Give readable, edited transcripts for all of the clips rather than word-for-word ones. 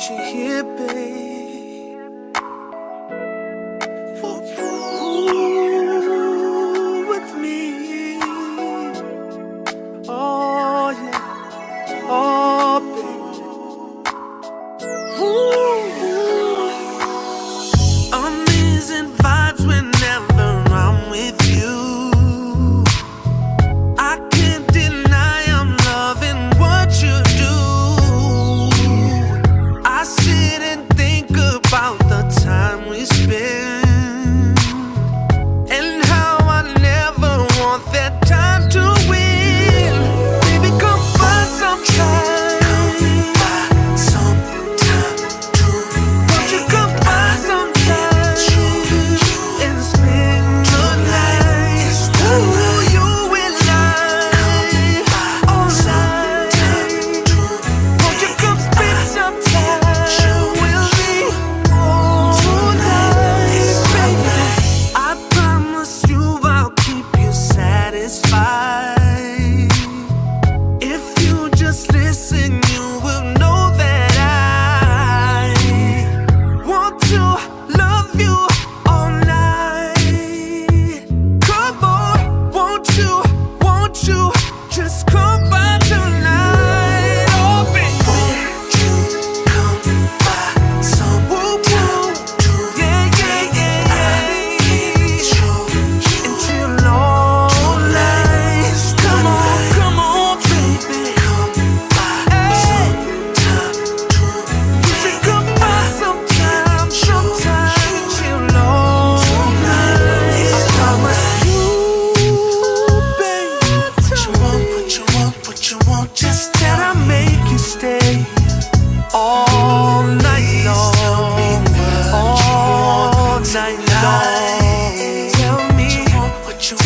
you here, babe. Ooh, with me. Oh, yeah. Oh, baby. Ooh. Amazing vibes whenever I'm with you. I can't deny I'm loving what you do. I sit and think about the time we spend and how I never want that time to win. Baby, come by sometime. Won't you come by sometime and spend the night? Ooh, you and I all night. Won't you come spend some time with me all night, baby? I promise you I'll keep you satisfied. If you just listen, you will know that I want to love you all night. Come on, won't you just come by tonight? Oh, baby, won't you come by sometime? Yeah, yeah, yeah, yeah. And chill all night. Come on, baby. Hey, you should come by sometime. Chill all night. I promise you, babe. What you want, just that I make you stay all night long. All night long. Tell me, baby.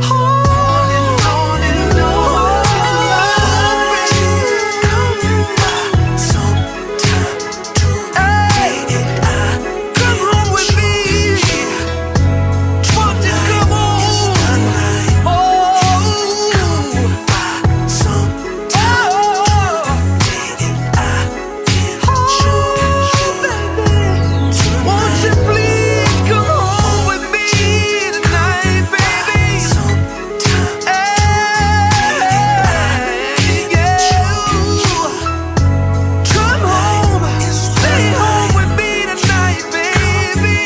On and on and on. Hey, come home with me. Won't you come home? Oh, won't you please come home with me tonight, baby? Hey, yeah. Come home, stay home with me tonight, baby.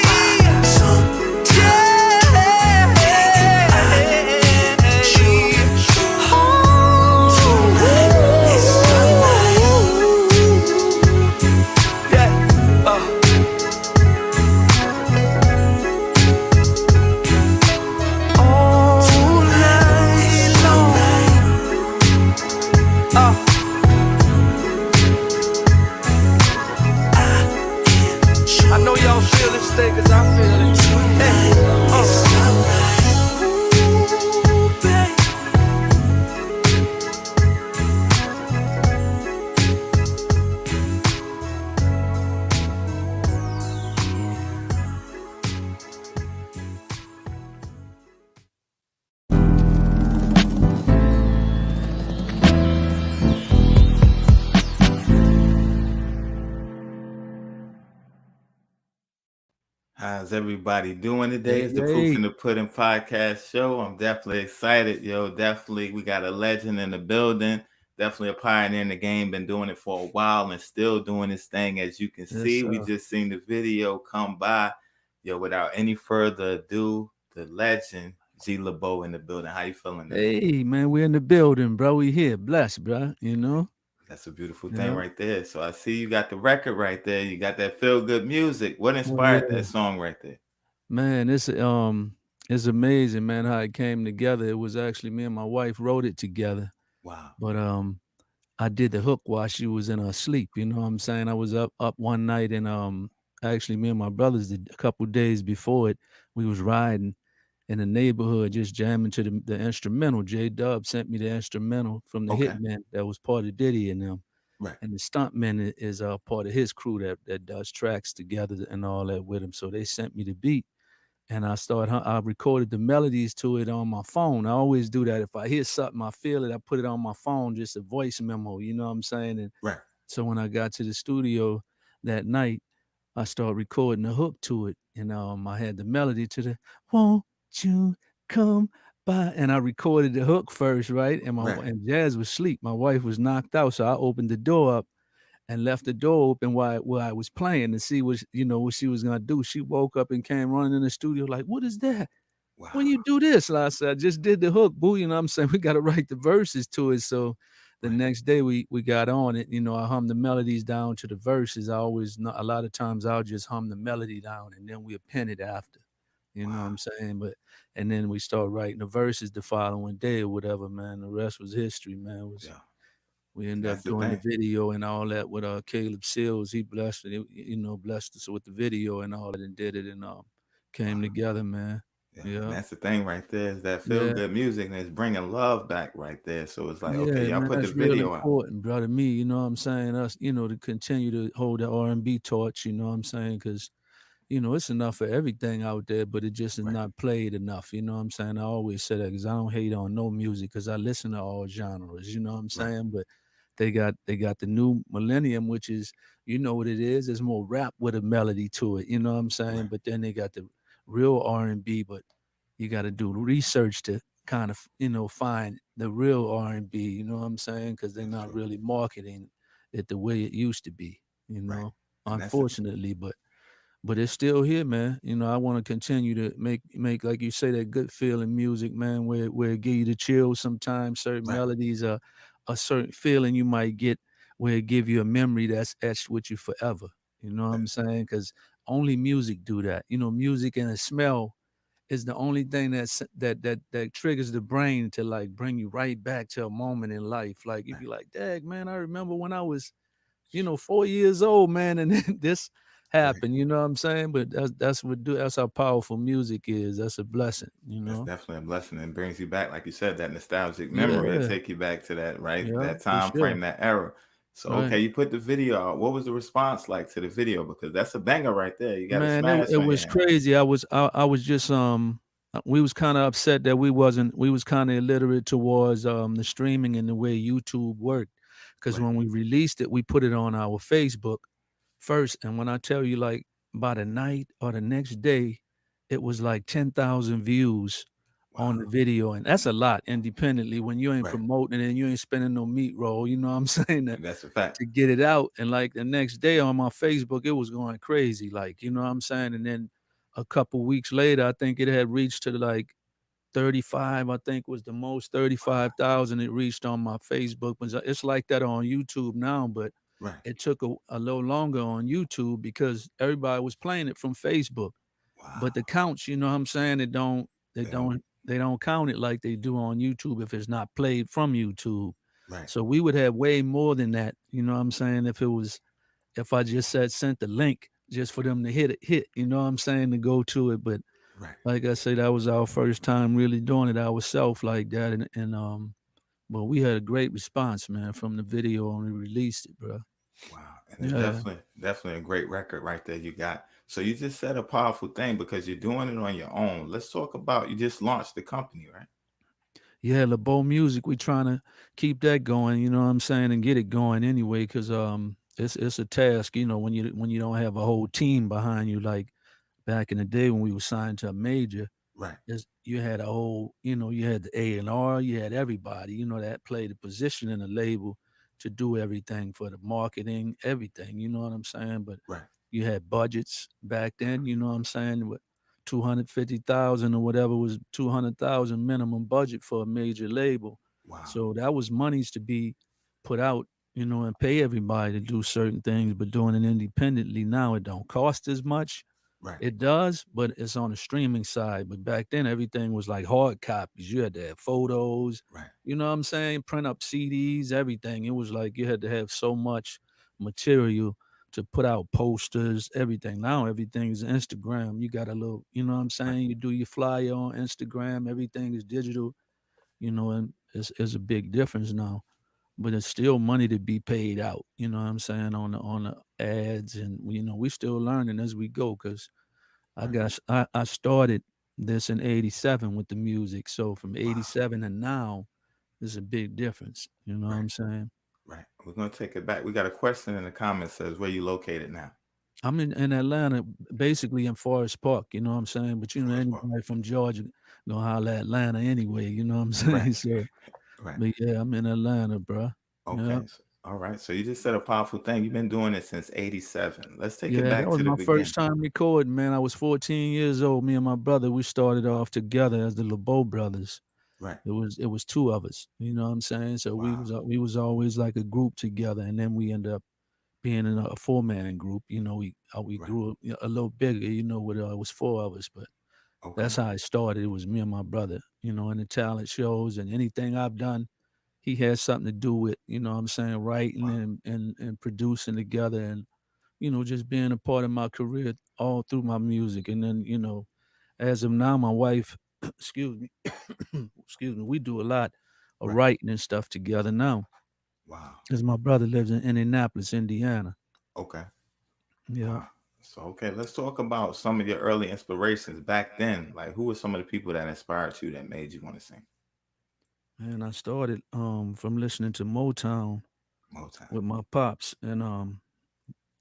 I know y'all feel this thing 'cause I feel it. Hey, ooh, babe. How's everybody doing today? It's the Proof in the Pudding podcast show. I'm definitely excited, yo. Definitely, we got a legend in the building. Definitely a pioneer in the game. Been doing it for a while and still doing this thing. As you can see, we just seen the video come by. Yo, without any further ado, the legend, G.LaBeaud in the building. How you feeling today? Hey, man, we're in the building, bro. We here. Blessed, bro. You know? That's a beautiful thing right there. So I see you got the record right there. You got that feel-good music. What inspired that song right there? Man, it's amazing, man, how it came together. It was actually me and my wife wrote it together. Wow. But I did the hook while she was in her sleep. You know what I'm saying? I was up one night and actually me and my brothers did a couple days before it. We was riding in the neighborhood just jamming to the instrumental. J-Dub sent me the instrumental from the Hitman that was part of Diddy and them. Right. And the stuntman is part of his crew that does tracks together and all that with him. So they sent me the beat. and I recorded the melodies to it on my phone. I always do that. If I hear something, I feel it, I put it on my phone, just a voice memo, you know what I'm saying? And Right. so when I got to the studio that night, I started recording the hook to it. And I had the melody to the "Won't you come by?" And I recorded the hook first, right? Right. And Jazz was asleep. My wife was knocked out. So I opened the door up and left the door open while I was playing to see what she was gonna do. She woke up and came running in the studio like, "What is that? Wow. When you do this?" And I said, "I just did the hook, boo." You know what I'm saying? We got to write the verses to it. So the Right. next day we got on it. I hum the melodies down to the verses. I always not a lot of times I'll just hum the melody down and then we'll pen it after. You know what Wow. I'm saying? And then we start writing the verses the following day or whatever, man. The rest was history, man. Yeah. We ended up That's the doing the thing. video and all that with Caleb Seals. He blessed us with the video and all that and did it and Wow. came together, man. Yeah, and Yeah. that's the thing right there is that feel Yeah. good music and it's bringing love back right there. So it's like, okay, Yeah, y'all man, put the that's real video out. important, bro, to me, you know what I'm saying? Us, to continue to hold the R&B torch, you know what I'm saying? Because it's enough for everything out there, but it just is Right. not played enough. You know what I'm saying? I always say that because I don't hate on no music because I listen to all genres. You know what I'm Right. saying? But they got the new millennium, which is what it is. There's more rap with a melody to it. You know what I'm saying? Right. But then they got the real R&B, but you got to do research to kind of find the real R&B. You know what I'm saying? Because they're That's not true. really marketing it the way it used to be. Right. And that's the Unfortunately, but it's still here, man. I want to continue to make like you say that good feeling music, man, where it give you the chills sometimes. Certain right. melodies, a certain feeling you might get where it give you a memory that's etched with you forever. You know what That, I'm saying? Because only music do that. Music and a smell is the only thing that triggers the brain to like bring you right back to a moment in life. Like you'd right. be like, "Dag, man, I remember when I was 4 years old, man, and then this Right. happened." You know what I'm saying? But that's how powerful music is. That's a blessing, you That's know? definitely a blessing and brings you back, like you said, that nostalgic memory and Yeah, take you back to that right yeah, that for time sure. frame, that era. So Right. okay, you put the video out. What was the response like to the video? Because that's a banger right there. You got a Man, it smash it on your was hand. crazy. I was just we was kind of upset that we was kind of illiterate towards the streaming and the way YouTube worked. Because Right. when we released it, we put it on our Facebook first, and when I tell you, like, by the night or the next day, it was like 10,000 views on Wow. the video, and that's a lot independently when you ain't Right. promoting it and you ain't spending no meat roll, you know what I'm saying, And that's a fact. to get it out, and, like, the next day on my Facebook, it was going crazy, like, you know what I'm saying, and then a couple weeks later, I think it had reached to, like, 35, I think was the most, Wow. 35,000 it reached on my Facebook. But it's like that on YouTube now, but Right. it took a little longer on YouTube because everybody was playing it from Facebook. Wow. But the counts, you know what I'm saying, they They don't. don't they don't count it like they do on YouTube if it's not played from YouTube. Right. So we would have way more than that, you know what I'm saying, if I just sent the link just for them to hit, you know what I'm saying, to go to it. But Right. like I say, that was our first time really doing it ourselves like that, and well, we had a great response, man, from the video when we released it, bro. Wow. And it's Yeah, definitely a great record right there you got. So you just said a powerful thing because you're doing it on your own. Let's talk about you just launched the company, right? yeah, LaBeaud Music, we trying to keep that going, you know what I'm saying, and get it going anyway, because it's a task, when you don't have a whole team behind you, like back in the day when we were signed to a major. Right. You had a whole, you had the A&R, you had everybody, that played a position in the label to do everything for the marketing, everything, you know what I'm saying? But Right. you had budgets back then, you know what I'm saying? With 250,000 or whatever was 200,000 minimum budget for a major label. Wow. So that was monies to be put out, and pay everybody to do certain things, but doing it independently now, it don't cost as much. Right. It does, but it's on the streaming side. But back then, everything was like hard copies. You had to have photos, Right. you know what I'm saying? Print up CDs, everything. It was like you had to have so much material to put out posters, everything. Now everything is Instagram. You got a little, you know what I'm Right. saying? You do your flyer on Instagram, everything is digital, and it's a big difference now. But it's still money to be paid out, you know what I'm saying, on the ads. And we still learning as we go because Right. I started this in '87 with the music. So from Wow. '87 and now, there's a big difference. You know what Right. I'm saying? Right. We're gonna take it back. We got a question in the comments says where you located now. I'm in Atlanta, basically in Forest Park. You know what I'm saying? But you know, First part. anybody from Georgia gonna holler at Atlanta anyway. You know what I'm Right. saying? So, Right. but yeah, I'm in Atlanta, bro. Yeah. Okay. So, all right. So you just said a powerful thing. You've been doing it since '87. Let's take it Yeah, that back was to the my beginning. first time recording, man. I was 14 years old. Me and my brother, we started off together as the LaBeaud brothers. Right. It was two of us. You know what I'm saying? So we Wow. was we was always like a group together, and then we ended up being in a four-man group. You know, we Right. grew up a little bigger. You know, with it was four of us, but Okay. that's how it started. It was me and my brother. You know, in the talent shows and anything I've done, he had something to do with. You know what I'm saying? Writing Wow. and producing together and just being a part of my career all through my music. And then, as of now, my wife, excuse me, excuse me, we do a lot of Right. writing and stuff together now. Wow. Because my brother lives in Indianapolis, Indiana. Okay. Yeah. Wow. So okay, let's talk about some of your early inspirations back then. Like who were some of the people that inspired you that made you want to sing? And I started from listening to Motown Motown. with my pops and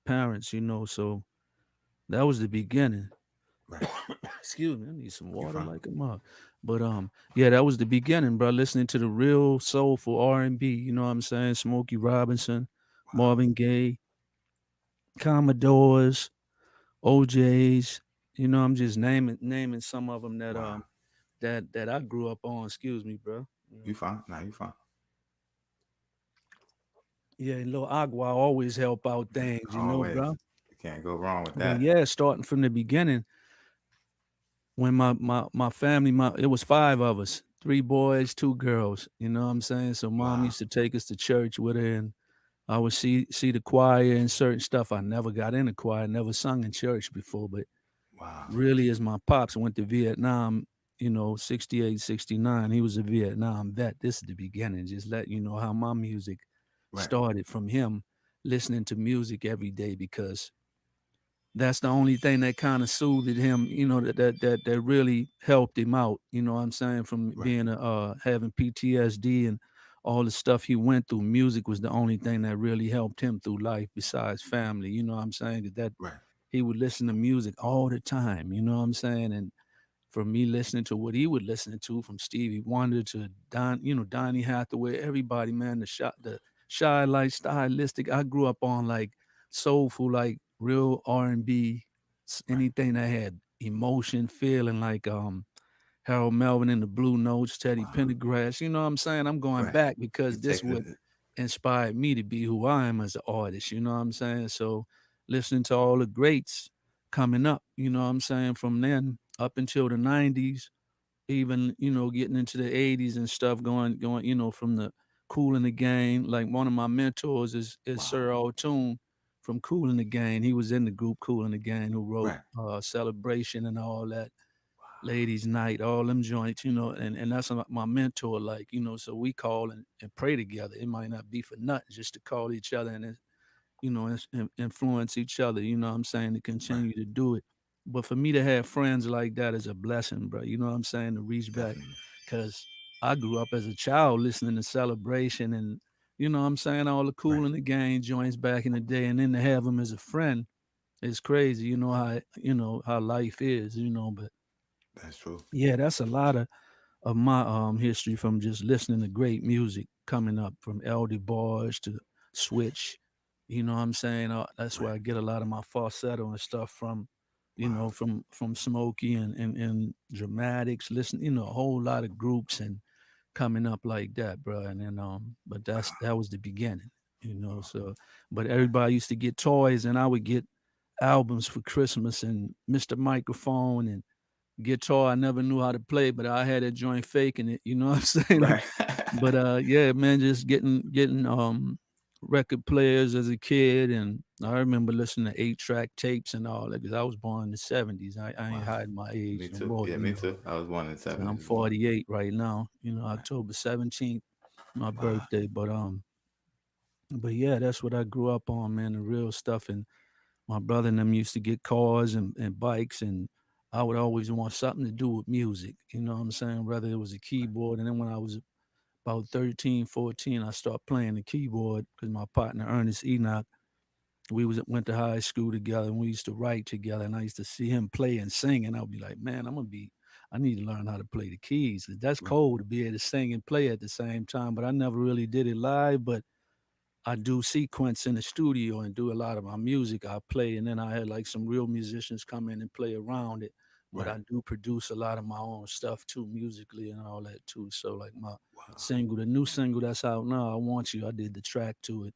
parents, so that was the beginning. Right. Excuse me, I need some You water fine. like a mug. But yeah, that was the beginning, bro. Listening to the real soulful R&B, you know what I'm saying? Smokey Robinson, Wow. Marvin Gaye, Commodores, OJs. I'm just naming some of them that Wow. that I grew up on. Excuse me, bro. You fine. Now you fine. Yeah, and little agua always help out things, Always. bro. You can't go wrong with But that. yeah, starting from the beginning, when my family, it was five of us, three boys, two girls. You know what I'm saying? So mom Wow. used to take us to church with her, and I would see the choir and certain stuff. I never got in the choir, never sung in church before, but Wow. really, as my pops went to Vietnam, 68, 69, he was a Vietnam vet. This is the beginning. Just let you know how my music Right. started from him listening to music every day because that's the only thing that kind of soothed him, that really helped him out. You know what I'm saying? From Right. being having PTSD and all the stuff he went through, music was the only thing that really helped him through life besides family. You know what I'm saying? That Right. he would listen to music all the time. You know what I'm saying? And from me listening to what he would listen to, from Stevie Wonder to Donny Hathaway, everybody, man, the shy, like, stylistic. I grew up on like soulful, like real R&B, Right. anything that had emotion, feeling, like Harold Melvin and the Blue Notes, Teddy Wow. Pendergrass. You know what I'm saying? I'm going Right. back You because this taking what it. inspired me to be who I am as an artist. You know what I'm saying? So listening to all the greats coming up, you know what I'm saying, from then up until the 90s, even, getting into the 80s and stuff, going, from the Cool in the Gang. Like one of my mentors is Wow. Sir O'Toole from Cool in the Gang. He was in the group Cool in the Gang who wrote Right. Celebration and all that, Ladies Night, all them joints, and that's my mentor, like, so we call and pray together. It might not be for nothing, just to call each other and influence each other, you know what I'm saying, to Right. continue to do it. But for me to have friends like that is a blessing, bro. You know what I'm saying? To reach back, Definitely. because I grew up as a child listening to Celebration and, you know what I'm saying, all the Cool Right. in the Gang joints back in the day. And then to have them as a friend is crazy. How life is, but That's true. yeah, that's a lot of my history from just listening to great music coming up from LABEAUD to Switch. You know what I'm saying? That's where Right. I get a lot of my falsetto and stuff from. Wow. From Smokey and Dramatics. Listen, a whole lot of groups and coming up like that, bro. And then but Wow. that was the beginning. So but Right. everybody used to get toys and I would get albums for Christmas and Mr. Microphone and guitar. I never knew how to play, but I had a joint faking it. You know what I'm saying? Right. But yeah, man, just getting record players as a kid, and I remember listening to 8-track tapes and all that because I was born in the '70s. I ain't Wow. hiding my age Me no too. more. Yeah, me too. I was born in the So I'm 70s as well. 48 right now. Right. October 17th, my Wow. birthday. But yeah, that's what I grew up on, man. The real stuff. And my brother and them used to get cars and bikes and I would always want something to do with music. You know what I'm saying? Whether it was a keyboard, and then when I was about 13, 14, I started playing the keyboard because my partner Ernest Enoch, we went to high school together and we used to write together. And I used to see him play and sing, and I'd be like, man, I need to learn how to play the keys. That's Right. cool to be able to sing and play at the same time. But I never really did it live. But I do sequence in the studio and do a lot of my music I play, and then I had like some real musicians come in and play around it. But Right. I do produce a lot of my own stuff too, musically and all that too. So like my Wow. single, the new single that's out now, I Want You, I did the track to it,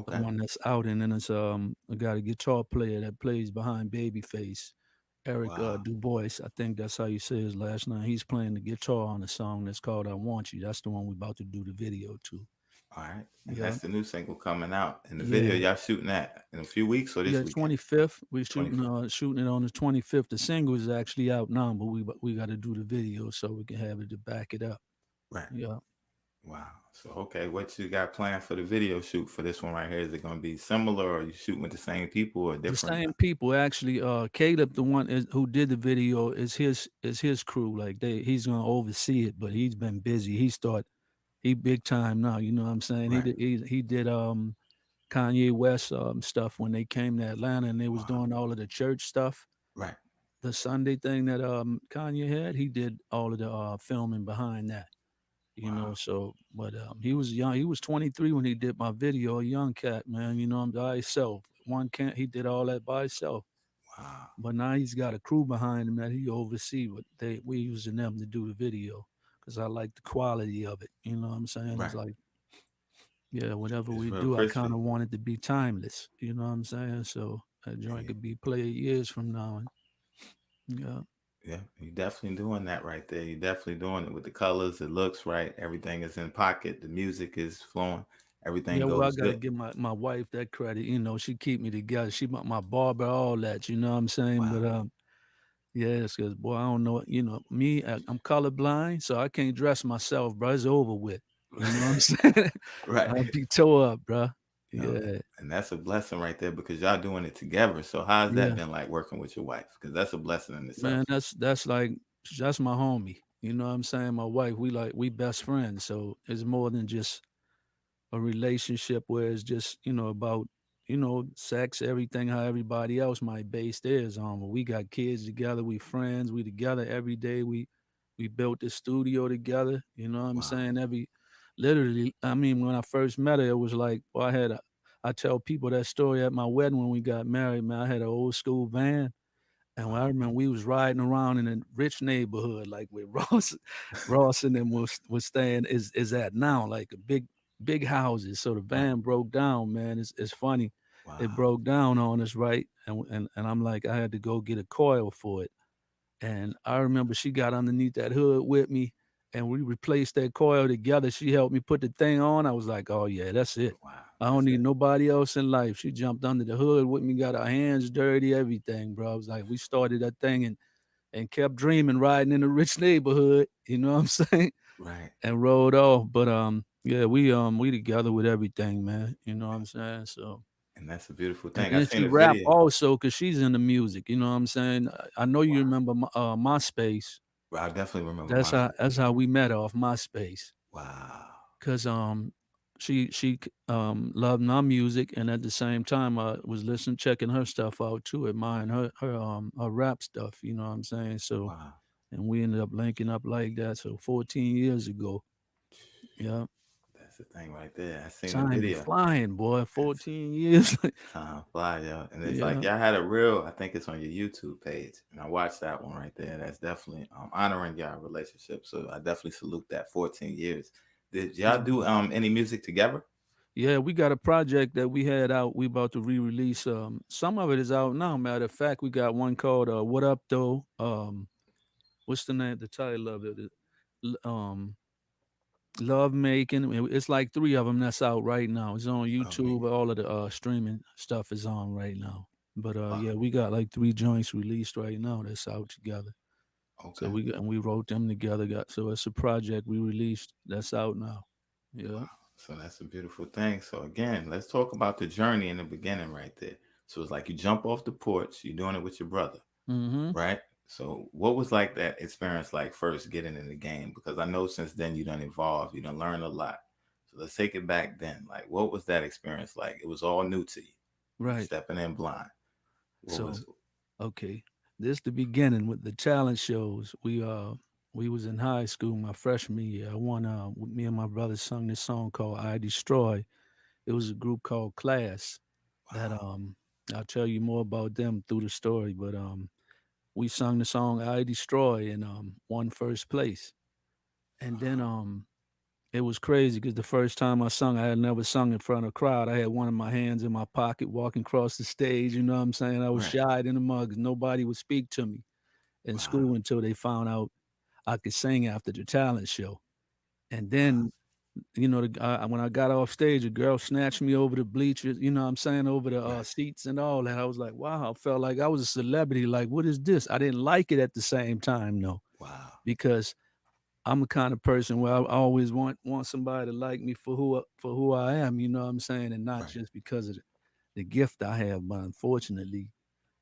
the Okay. one that's out, and then it's I got a guitar player that plays behind Babyface, Eric Wow. Du Bois. I think that's how you say his last name. He's playing the guitar on a song that's called "I Want You." That's the one we about to do the video to. All right. And Yeah, that's the new single coming out. And the video, yeah. y'all shooting that in a few weeks or this Yeah, weekend? 25th. We're shooting 25th. shooting it on the 25th. The single is actually out now, but we got to do the video so we can have it to back it up. Right. Yeah. Wow. So okay, what you got planned for the video shoot for this one right here? Is it gonna be similar or you shooting with the same people or The different? same people actually. Caleb, the one who did the video, is his crew. Like he's gonna oversee it, but he's been busy. He big time now. You know what I'm saying? Right. He did Kanye West stuff when they came to Atlanta and they was Wow. doing all of the church stuff. Right. The Sunday thing that Kanye had, he did all of the filming behind that. Wow. So but he was young. He was 23 when he did my video, a young cat, man. I'm by himself. One can't he did all that by himself. Wow. But now he's got a crew behind him that he oversee, but we using them to do the video because I like the quality of it. You know what I'm saying? It's Right. like, yeah, whatever It's we real do, I kind crispy. of want it to be timeless. You know what I'm saying? So that joint Yeah. could be played years from now. And yeah. Yeah. You definitely doing that right there. You definitely doing it with the colors. It looks right. Everything is in pocket. The music is flowing. Everything Yeah, well, I goes gotta good. give my wife that credit. She keep me together. She my barber, all that. You know what I'm saying? Wow. But yes, because boy, I don't know. Me, I'm colorblind, so I can't dress myself, bro. It's over with. You know what I'm saying? Right. I'll be tore up, bro. No, Yeah, and that's a blessing right there because y'all doing it together. So how's that yeah, been like working with your wife? Because that's a blessing in man. itself. That's like that's my homie. You know what I'm saying? My wife, we best friends. So it's more than just a relationship where it's just about sex, everything how everybody else might base theirs on. But we got kids together, we friends, we together every day. We built the studio together. You know what I'm Wow. saying? Literally, I mean, when I first met her, it was like, well, I tell people that story at my wedding when we got married. Man, I had an old school van. And I Wow. remember we was riding around in a rich neighborhood, like where Ross and them was staying is at now, like a big houses. So the Right. van broke down, man. It's funny. It Wow. broke down on us, right? And I'm like, I had to go get a coil for it. And I remember she got underneath that hood with me and we replaced that coil together. She helped me put the thing on. I was like, oh yeah, that's it. Wow. I don't That's need it. nobody else in life. She jumped under the hood with me, got her hands dirty, everything, bro. I was like, we started that thing and kept dreaming, riding in a rich neighborhood, you know what I'm saying? Right. And rode off. But yeah, we together with everything, man. You know what I'm saying? So And that's a beautiful and thing. I then seen she a rap video. also because she's into music. You know what I'm saying? I know you Wow. remember MySpace. Well, I definitely remember That's my how that's how we met off MySpace. wow. Cause she loved my music and at the same time I was listening, checking her stuff out too, admiring her rap stuff. You know what I'm saying? So Wow. and we ended up linking up like that. So 14 years ago, yeah, That's the thing right there. I seen a time be video. flying, boy. It's 14 years, time fly, yo. And it's like yeah. y'all had a real, I think it's on your YouTube page. And I watched that one right there. That's definitely honoring y'all relationship. So I definitely salute that 14 years. Did y'all do any music together? Yeah, we got a project that we had out. We about to re-release. Some of it is out now. Matter of fact, we got one called "What Up Though." What's the name? The title of it? Love Making. It's like three of them that's out right now. It's on Oh, man. YouTube. All of the streaming stuff is on right now. But Wow. yeah, we got like three joints released right now that's out together. So Okay. we wrote them together. So it's a project we released that's out now. Yeah. So that's a beautiful thing. So again, let's talk about the journey in the beginning right there. So it's like you jump off the porch, you're doing it with your brother, Mm-hmm. right? So what was like that experience like first getting in the game? Because I know since then you done evolved, you done learned a lot. So let's take it back then. Like what was that experience like? It was all new to you. Right. Stepping in blind. What So was okay, this the beginning with the talent shows. We was in high school my freshman year. I won. Me and my brother sung this song called "I Destroy." It was a group called Class that wow. I'll tell you more about them through the story. But we sung the song "I Destroy" and won first place. And then it was crazy because the first time I sung, I had never sung in front of a crowd. I had one of my hands in my pocket walking across the stage. You know what I'm saying? I was Right. shy in the mug 'cause nobody would speak to me in Wow. school until they found out I could sing after the talent show. And Wow. then, when I got off stage, a girl snatched me over the bleachers, you know what I'm saying, over the Right. seats and all that. I was like, wow, I felt like I was a celebrity. Like, what is this? I didn't like it at the same time, though, Wow. because I'm a kind of person where I always want somebody to like me for who I am, you know what I'm saying, and not Right. just because of the gift I have. But unfortunately,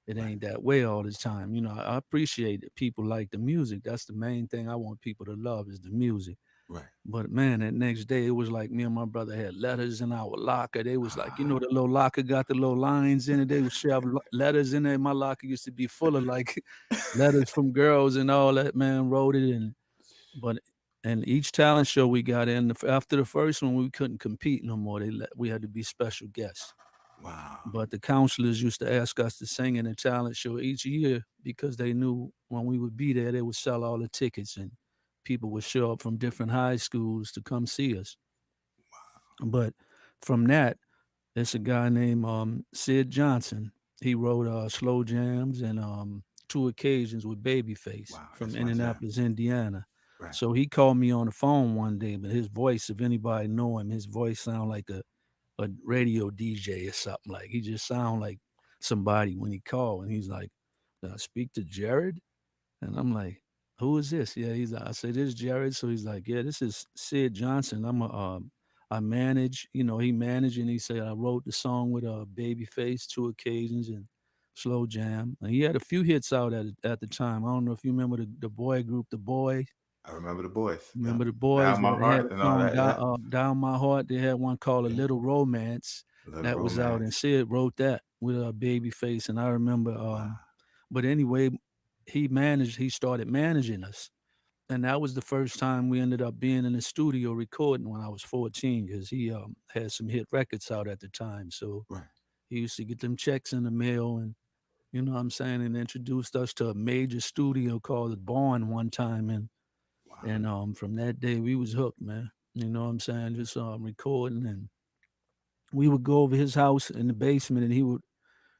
it Right. ain't that way all the time. I appreciate that people like the music. That's the main thing I want people to love is the music. Right. But man, that next day it was like me and my brother had letters in our locker. They was like, Ah, the little locker got the little lines in it. They would shove letters in there. My locker used to be full of like letters from girls and all that. Man wrote it, but and each talent show we got in after the first one we couldn't compete no more. We had to be special guests. wow. But the counselors used to ask us to sing in a talent show each year because they knew when we would be there, they would sell all the tickets and people would show up from different high schools to come see us. But from that, it's a guy named Sid Johnson. He wrote Slow Jams and Two Occasions with Babyface Wow. from That's my jam. Indianapolis, Indiana. Right. So he called me on the phone one day, but his voice, if anybody know him, his voice sound like a radio DJ or something. Like he just sound like somebody when he called, and he's like, "Did I speak to Jared?" And I'm like, "Who is this?" Yeah, I said, "This is Jared." So he's like, "Yeah, this is Sid Johnson. I manage. He managed, and he said I wrote the song with Babyface, Two Occasions, and Slow Jam. And he had a few hits out at the time. I don't know if you remember the boy group, The Boy. I remember the boys. Yep. Remember the boys? Down Yeah, my they had heart a and all song that. Yep. Down My Heart. They had one called A Yeah. Little Romance Little that was out, and romance. Sid wrote that with Babyface. And I remember, Wow. but anyway, he started managing us. And that was the first time we ended up being in the studio recording when I was 14, because he had some hit records out at the time. So Right. he used to get them checks in the mail, and you know what I'm saying, and introduced us to a major studio called Born one time, Wow. and from that day we was hooked, man. You know what I'm saying? Just recording, and we would go over his house in the basement, and he would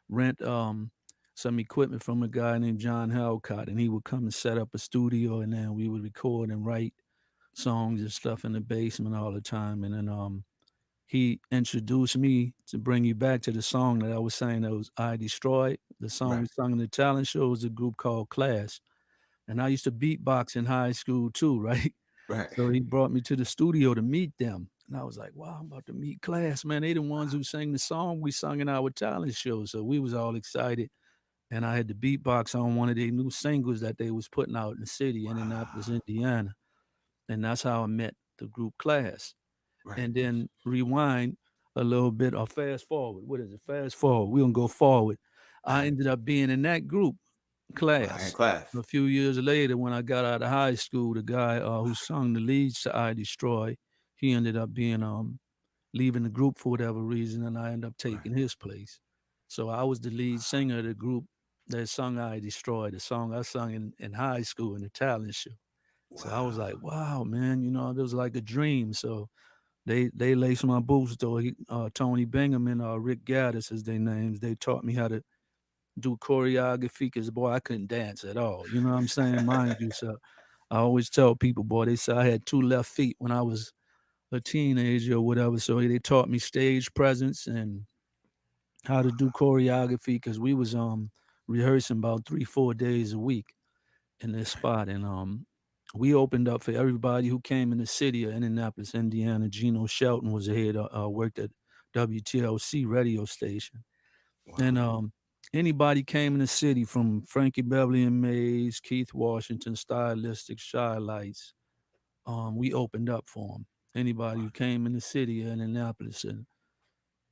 rent some equipment from a guy named John Halcott, and he would come and set up a studio, and then we would record and write songs and stuff in the basement all the time. And then he introduced me to bring you back to the song that I was saying that was I Destroyed. The song Right. we sung in the talent show was a group called Class. And I used to beatbox in high school too, right? Right. So he brought me to the studio to meet them. And I was like, wow, I'm about to meet Class, man. They the ones who sang the song we sung in our talent show. So we was all excited. And I had the beatbox on one of their new singles that they was putting out in the city, Indianapolis, Wow. Indiana. And that's how I met the group Class. Right. And then rewind a little bit or fast forward. What is it? Fast forward. We're gonna go forward. All I right. ended up being in that group Wow. In Class. class. A few years later, when I got out of high school, the guy who sung the leads to I Destroy, he ended up being leaving the group for whatever reason, and I ended up Right. taking his place. So I was the lead singer of the group that sung I Destroy, the song I sung in high school in the talent show. So I was Wow. like, wow, man, it was like a dream. So they laced my boots though. Tony Bingham and Rick Gaddis is their names. They taught me how to do choreography because boy, I couldn't dance at all. You know what I'm saying? Mind you, so I always tell people, boy, they say I had two left feet when I was a teenager or whatever. So they taught me stage presence and how to do choreography because we was rehearsing about 3-4 days a week in this Right. spot, and we opened up for everybody who came in the city of Indianapolis, Indiana. Geno Shelton was the head, worked at WTLC radio station, and Wow. anybody came in the city from Frankie Beverly and Mays, Keith Washington, Stylistic, Shy Lights, we opened up for them. Anybody Wow. who came in the city of Indianapolis, and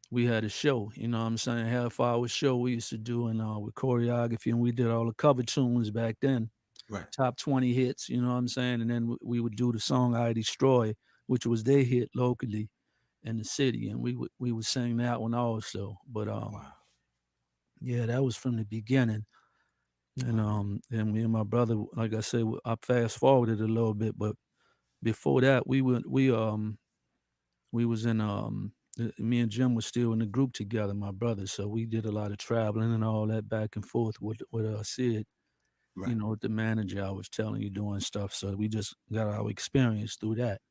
we had a show, you know what I'm saying, half-hour show we used to do, and with choreography, and we did all the cover tunes back then, Right. top 20 hits, you know what I'm saying, and then we would do the song I Destroy, which was their hit locally in the city, and we would sing that one also. But Wow. yeah, that was from the beginning. And me and my brother, like I said, I fast forwarded a little bit, but before that, we was in me and Jim was still in the group together, my brother. So we did a lot of traveling and all that back and forth with Sid, Right. with the manager I was telling you doing stuff. So we just got our experience through that.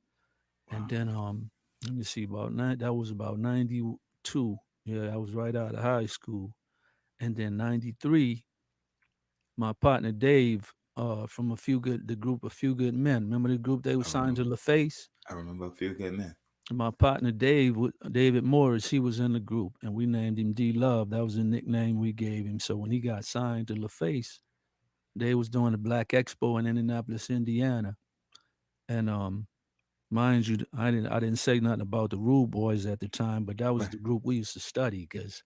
And Wow. then let me see, that was about 92. Yeah, I was right out of high school. And then 93, my partner Dave, from the group A Few Good Men. Remember the group they I was signed remember. to LaFace? I remember a few good men. My partner Dave, David Morris, he was in the group, and we named him D Love. That was the nickname we gave him. So when he got signed to LaFace, they was doing the Black Expo in Indianapolis, Indiana. And mind you, I didn't say nothing about the Rude Boys at the time, but that was Right. the group we used to study because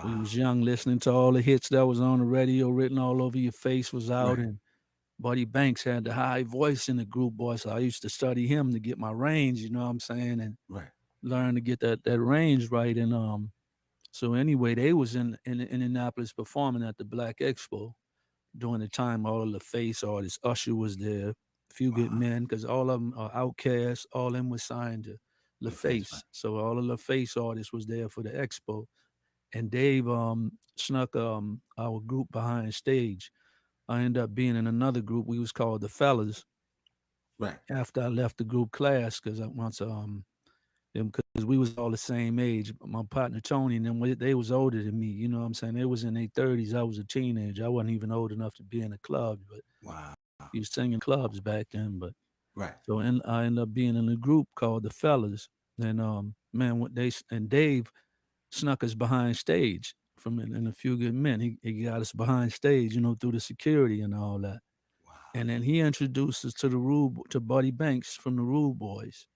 we Wow. was young, listening to all the hits that was on the radio, written all over your face was out, Right. and Buddy Banks had the high voice in the group, boy. So I used to study him to get my range, you know what I'm saying, and Right. learn to get that range right. And so anyway, they was in Indianapolis performing at the Black Expo during the time all of the face artists. Usher was there, Few Good Wow. Men, because all of them are Outkast, all of them was signed to The face. Right. LaFace. So all of the face artists was there for the expo. And Dave snuck our group behind stage. I ended up being in another group. We was called the Fellas Right. after I left the group class because once because we was all the same age. My partner Tony and them, they was older than me. You know what I'm saying? They was in their 30s. I was a teenager. I wasn't even old enough to be in a club, but Wow. he was singing clubs back then. But Right. so I ended up being in a group called the Fellas. And man, what they and Dave snuck us behind stage from in A Few Good Men. He got us behind stage, through the security and all that. Wow. And then he introduced us to Buddy Banks from the Rude Boys.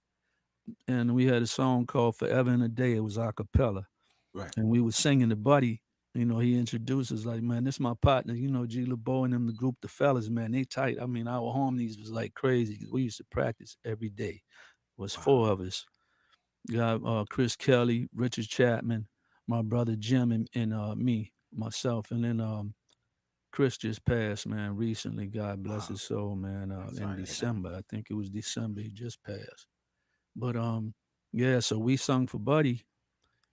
And we had a song called Forever and a Day. It was a cappella. Right. And we was singing to Buddy. He introduced us like, man, this my partner, G.LaBeaud and them, the group, the fellas, man, they tight. I mean, our harmonies was like crazy because we used to practice every day. It was Wow. four of us. Got Chris Kelly, Richard Chapman, my brother Jim, and me, myself. And then Chris just passed, man, recently. God bless Wow. his soul, man, I'm in sorry to hear that. December. I think it was December he just passed. But yeah, so we sung for Buddy,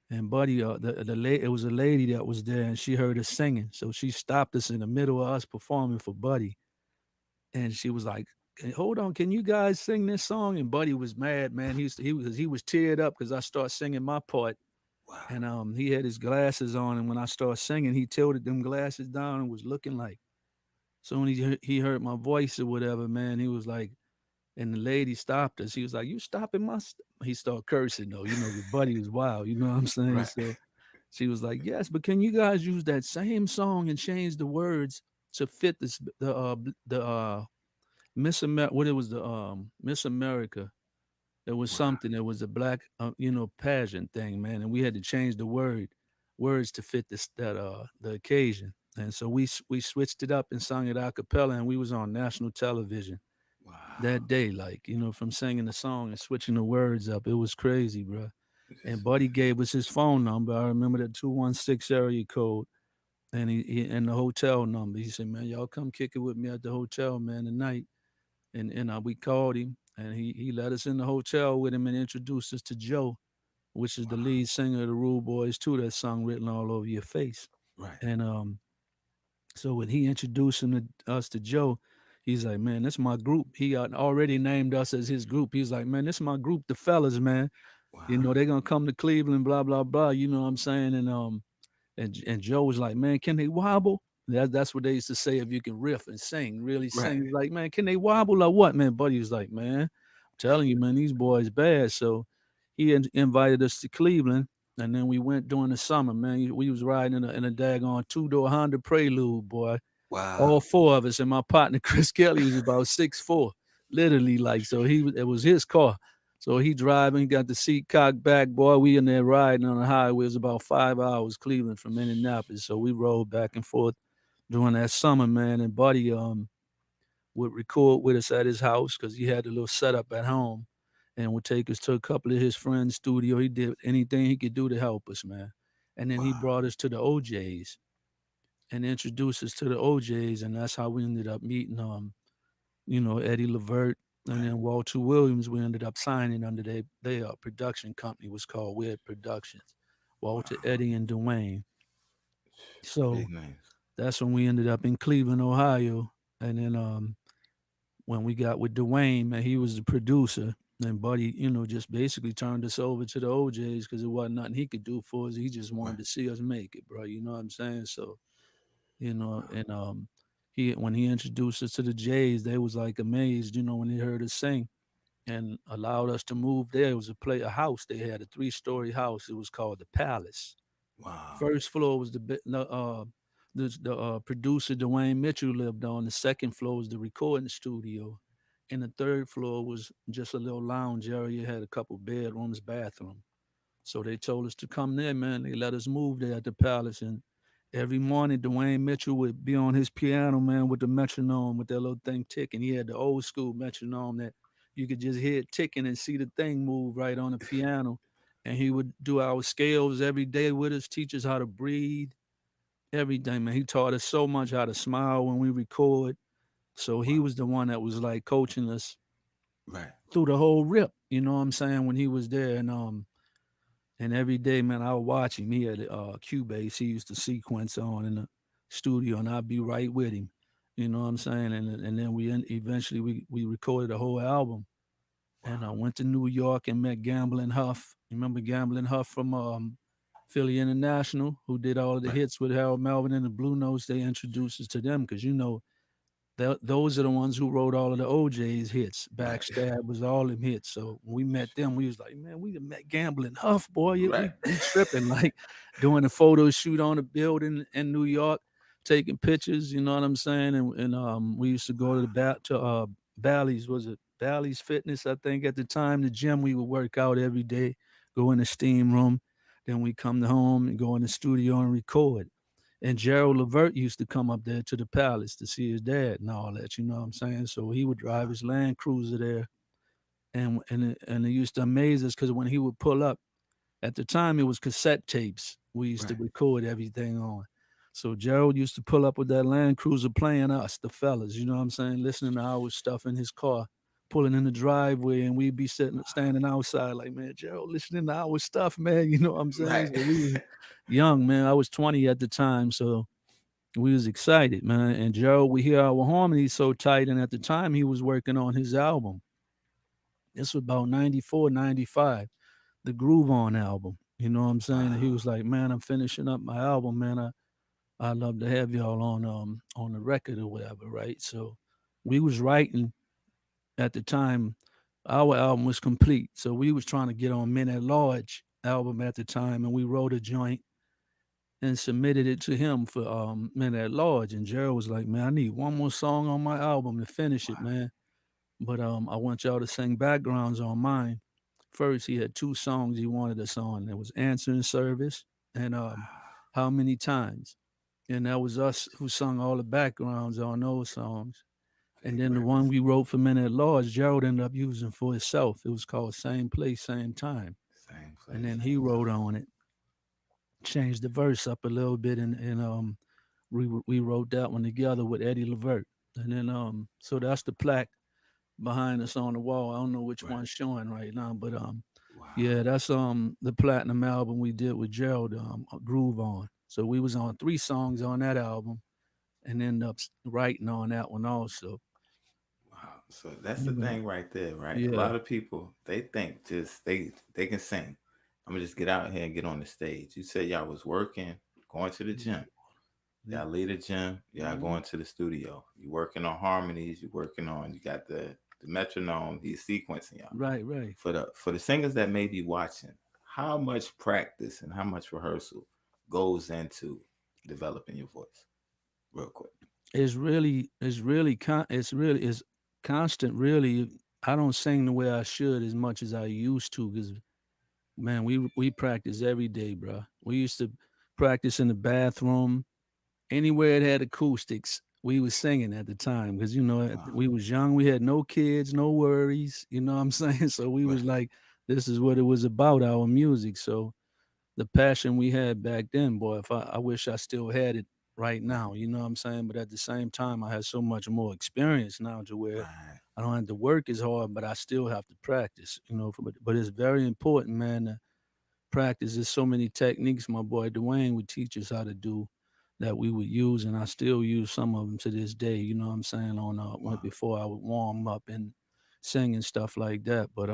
and Buddy, it was a lady that was there, and she heard us singing, so she stopped us in the middle of us performing for Buddy, and she was like, "Hey, hold on, can you guys sing this song?" And Buddy was mad, man. He was teared up because I started singing my part, Wow. and he had his glasses on, and when I started singing, he tilted them glasses down and was looking like. So when he heard my voice or whatever, man, he was like, and the lady stopped us. He was like, "You stopping my?" He started cursing though. Your buddy was wild. You know what I'm saying? Right. So she was like, "Yes, but can you guys use that same song and change the words to fit the Miss America? What it was the Miss America? It was Wow. something. It was a black pageant thing, man, and we had to change the words to fit the occasion. And so we switched it up and sung it a cappella, and we was on national television Wow. that day, like, from singing the song and switching the words up. It was crazy, bro. And Buddy gave us his phone number. I remember the 216 area code and and the hotel number. He said, "Man, y'all come kick it with me at the hotel, man, tonight." And we called him and he let us in the hotel with him and introduced us to Joe, which is the Wow. lead singer of the Rude Boys too, that song Written All Over Your Face. Right. And so when he introduced us to Joe, he's like, "Man, this my group." He had already named us as his group. He's like, "Man, this my group, the fellas, man. Wow. They're gonna come to Cleveland, blah, blah, blah." You know what I'm saying? And Joe was like, "Man, can they wobble?" That's what they used to say if you can riff and sing, really Right. sing. He's like, "Man, can they wobble or what?" Man, Buddy was like, "Man, I'm telling you, man, these boys bad." So he invited us to Cleveland, And then we went during the summer, man. We was riding in a daggone two-door Honda Prelude, boy. Wow. All four of us, and my partner Chris Kelly was about 6'4", literally like. So it was his car. So he driving, got the seat cocked back, boy. We in there riding on the highway. It was about 5 hours, Cleveland from Indianapolis. So we rode back and forth during that summer, man. And Buddy would record with us at his house because he had a little setup at home, and would take us to a couple of his friends' studio. He did anything he could do to help us, man. And then he Wow. brought us to the OJs and introduced us to the OJs, and that's how we ended up meeting Eddie LaBeaud, and Right. then Walter Williams. We ended up signing under their production company was called Weird Productions. Walter, Wow. Eddie, and Dwayne. So Big names. that's when we ended up in Cleveland, Ohio, and then when we got with Dwayne, man, he was the producer. And Buddy, just basically turned us over to the OJs because there wasn't nothing he could do for us. He just Right. wanted to see us make it, bro. You know what I'm saying? So, Wow. and he when he introduced us to the Jays, they was like amazed, when they heard us sing and allowed us to move there. It was a house. They had a 3-story house. It was called the Palace. Wow. First floor was the producer Dwayne Mitchell lived on. The second floor was the recording studio, and the third floor was just a little lounge area. Had a couple bedrooms, bathroom. So they told us to come there, man. They let us move there at the Palace, and every morning Dwayne Mitchell would be on his piano, man, with the metronome, with that little thing ticking. He had the old school metronome that you could just hear it ticking and see the thing move right on the piano. And he would do our scales every day with us, teach us how to breathe, everything, man. He taught us so much how to smile when we record. So he Wow. was the one that was like coaching us Right. through the whole rip. You know what I'm saying? When he was there, and every day, man, I would watch him. He had Cubase. He used to sequence on in the studio, and I'd be right with him. You know what I'm saying? And then eventually we recorded a whole album. And I Wow. went to New York and met Gamblin' Huff. You remember Gamblin' Huff from Philly International, who did all of the Right. hits with Harold Melvin and the Blue Notes? They introduced us to them because those are the ones who wrote all of the OJ's hits. Right. Backstab was all them hits. So when we met them, we was like, man, we done met Gambling Huff, boy. Right. We tripping, like doing a photo shoot on a building in New York, taking pictures. You know what I'm saying? And we used to go to the Bally's. Was it Bally's Fitness? I think at the time, the gym we would work out every day, go in the steam room, then we come home and go in the studio and record. And Gerald Levert used to come up there to the Palace to see his dad and all that. You know what I'm saying? So he would drive Wow. his Land Cruiser there, and it used to amaze us because when he would pull up, at the time it was cassette tapes we used to Right. record everything on. So Gerald used to pull up with that Land Cruiser playing us, the fellas. You know what I'm saying? Listening to our stuff in his car, pulling in the driveway, and we'd be standing outside like, man, Gerald, listening to our stuff, man. You know what I'm saying? Right. So we was young, man. I was 20 at the time, so we was excited, man. And Gerald, we hear our harmonies so tight. And at the time, he was working on his album. This was about 94, 95, the Groove On album. You know what I'm saying? And he Wow. was like, man, I'm finishing up my album, man. I'd love to have y'all on the record or whatever, right? So we was writing at the time. Our album was complete. So we was trying to get on Men at Large album at the time, and we wrote a joint and submitted it to him for Men at Large. And Gerald was like, man, I need one more song on my album to finish it, Wow. man. But I want y'all to sing backgrounds on mine. First, he had 2 songs he wanted us on. There was Answering Service and Wow. How Many Times. And that was us who sung all the backgrounds on those songs. And Big then the one records. we wrote for Men at Large, Gerald ended up using for himself. It was called Same Place, Same Time. Same And place, then he same wrote time. on it, changed the verse up a little bit, and we wrote that one together with Eddie Levert. And then so that's the plaque behind us on the wall. I don't know which Right. one's showing right now, but Wow. yeah, that's the platinum album we did with Gerald, Groove On. So we was on 3 songs on that album and ended up writing on that one also. Wow. So that's the You know, thing right there, right? A yeah, lot of people they think just they can sing. I'm gonna just get out here and get on the stage. You said y'all was working, going to the yeah, gym. yeah. Y'all leave the gym, y'all Mhm. going to the studio. You working on harmonies, you working on you got the metronome, he's sequencing y'all. Right, right. For the singers that may be watching, how much practice and how much rehearsal goes into developing your voice? Real quick. It's constant. Really, I don't sing the way I should as much as I used to. Because man, we practice every day, bro. We used to practice in the bathroom, anywhere it had acoustics. We was singing at the time because Wow. we was young. We had no kids, no worries. You know what I'm saying? So we Right. was like, this is what it was about, our music. So the passion we had back then, boy, if I wish I still had it right Right. now, you know what I'm saying? But at the same time, I have so much more experience now to where Right. I don't have to work as hard, but I still have to practice, but it's very important, man, to practice. There's so many techniques my boy Dwayne would teach us how to do that we would use, and I still use some of them to this day, you know what I'm saying, on Wow. before I would warm up and sing and stuff like that. But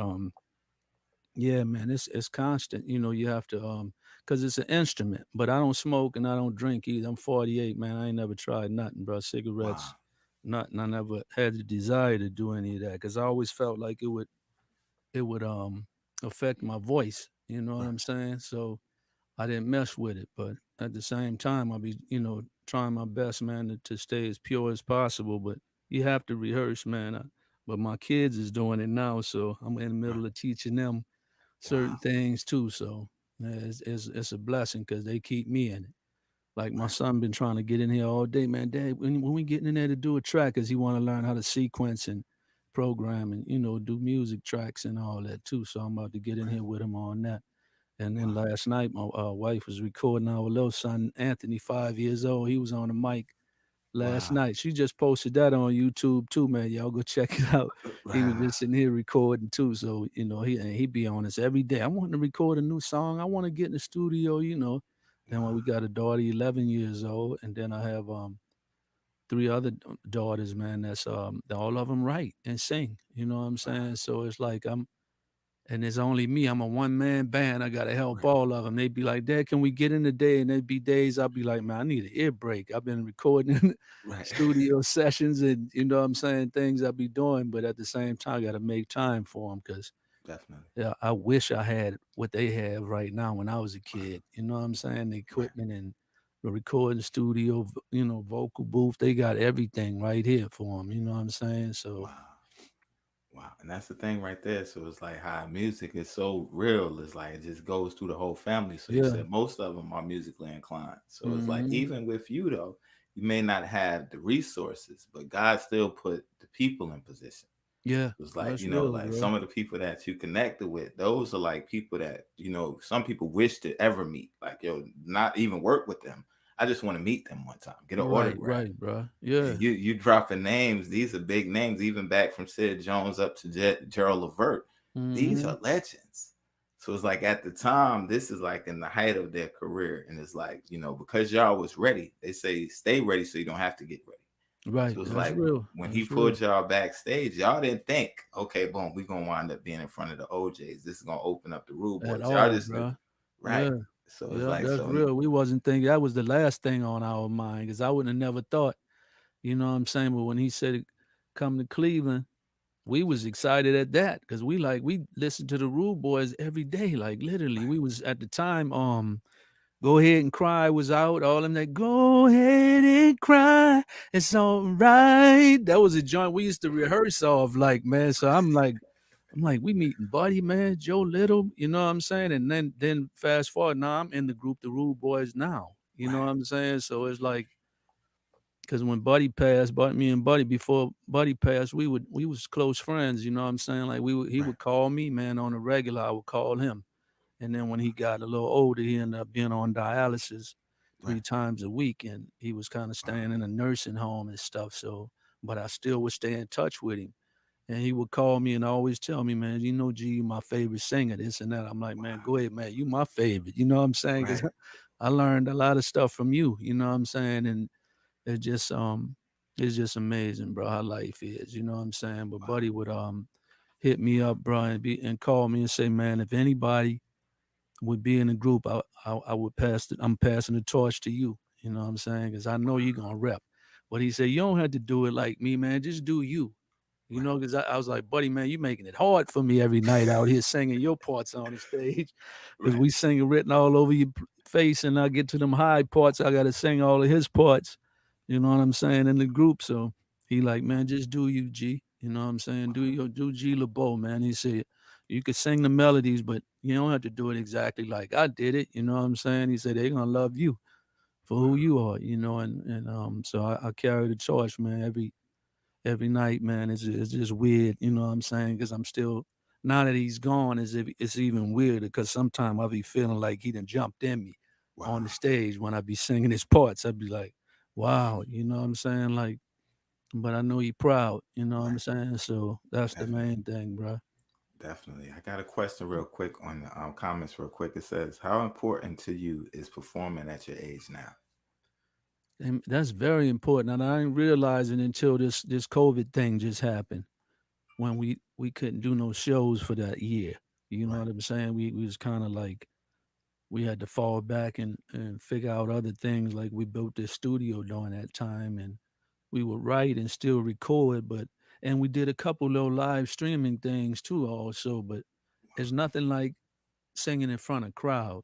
yeah, man, it's constant. You have to cause it's an instrument. But I don't smoke and I don't drink either. I'm 48, man. I ain't never tried nothing, bro. Wow. Cigarettes, nothing. I never had the desire to do any of that because I always felt like it would affect my voice. You know what Right. I'm saying? So I didn't mess with it. But at the same time, I'll be trying my best, man, to stay as pure as possible. But you have to rehearse, man. But my kids is doing it now, so I'm in the Right. middle of teaching them certain Wow. things too. So yeah, it's a blessing because they keep me in it. Like my Right. son been trying to get in here all day, man. Dad, when we getting in there to do a track, cause he want to learn how to sequence and program and do music tracks and all that too. So I'm about to get in Right. here with him on that. And then Wow. last night, my wife was recording our little son Anthony, 5 years old. He was on the mic last Wow. night. She just posted that on YouTube too, man. Y'all go check it out. He was Wow. just sitting here recording too. So, he be on us every day. I want to record a new song. I want to get in the studio. Then when Wow. we got a daughter, 11 years old, and then I have three other daughters, man, that's all of them write and sing. You know what I'm Wow. saying? So it's like and it's only me. I'm a one man band. I gotta help Right. all of them. They'd be like, "Dad, can we get in today?" And there'd be days I'll be like, "Man, I need an ear break. I've been recording in Right. studio sessions, and you know what I'm saying, things I'll be doing, but at the same time, I gotta make time for them because Definitely. yeah, I wish I had what they have right now when I was a kid. You know what I'm saying? The Right. equipment and the recording studio, vocal booth. They got everything right here for them. You know what I'm saying? So Wow. Wow. And that's the thing right there. So it's like how music is so real. It's like it just goes through the whole family. So you yeah. said most of them are musically inclined. So it's like Hmm. even with you though, you may not have the resources, but God still put the people in position. Yeah, It's like, that's real, like bro. some of the people that you connected with, those are like people that, some people wish to ever meet. Like, yo, not even work with them. I just want to meet them one time, get an Right, autograph. right, bro. And Yeah. you dropping names. These are big names, even back from Sid Jones up to Gerald Levert. These Hmm. are legends. So it's like at the time, this is like in the height of their career. And it's like, because y'all was ready, they say stay ready so you don't have to get ready. Right. So it's That's like real. when he That's real. pulled y'all backstage, y'all didn't think, okay, boom, we're gonna wind up being in front of the OJs. This is gonna open up the Rude At Boys. Y'all all, just knew, bro. right? Yeah. So it's Yeah, like that's so, real. We wasn't thinking that was the last thing on our mind because I wouldn't have never thought, you know what I'm saying? But when he said come to Cleveland, we was excited at that because we listened to the Rude Boys every day. Like literally, right, we was at the time, Go Ahead and Cry was out. All them that Go Ahead and Cry. It's all right. That was a joint we used to rehearse off, like, man. So I'm like, we meeting Buddy, man, Joe Little, you know what I'm saying? And then fast forward, now I'm in the group, the Rude Boys now. You know right, what I'm saying? So it's like, because when Buddy passed, me and Buddy, before Buddy passed, we was close friends, you know what I'm saying? Like he right, would call me, man, on a regular. I would call him. And then when he got a little older, he ended up being on dialysis right. 3 times a week. And he was kind of staying in a nursing home and stuff. So, but I still would stay in touch with him. And he would call me and always tell me, man, G, you my favorite singer, this and that. I'm like, man, Wow, go ahead, man. You my favorite. You know what I'm saying? Because right, I learned a lot of stuff from you. You know what I'm saying? And it just it's just amazing, bro, how life is. You know what I'm saying? But wow, Buddy would hit me up, bro, and call me and say, man, if anybody would be in the group, I would I'm passing the torch to you. You know what I'm saying? Because I know you're gonna rep. But he said, you don't have to do it like me, man. Just do you. You Right. know, because I was like, buddy, man, you making it hard for me every night out here singing your parts on the stage. Because Right. we singing written all over your face, and I get to them high parts, I got to sing all of his parts. You know what I'm saying, in the group. So he like, man, just do you, G. You know what I'm saying? Do G.LaBeaud, man. He said, you could sing the melodies, but you don't have to do it exactly like I did it. You know what I'm saying? He said they're gonna love you for Wow. who you are. You know, and so I carry the torch, man. Every night, man. It's just weird, you know what I'm saying? Because I'm still, now that he's gone, is if it's even weirder because sometimes I'll be feeling like he done jumped in me on Wow. the stage when I be singing his parts. I'd be like, wow, you know what I'm saying? Like, but I know he proud, you know what I'm Right. saying? So that's the Definitely. main thing, bro. Definitely. I got a question real quick on the comments real quick. It says, how important to you is performing at your age now? And that's very important. And I didn't realize it until this COVID thing just happened when we couldn't do no shows for that year. You know Right. what I'm saying? We was kind of like we had to fall back and figure out other things. Like we built this studio during that time, and we would write and still record, but and we did a couple little live streaming things too also, but it's nothing like singing in front of crowd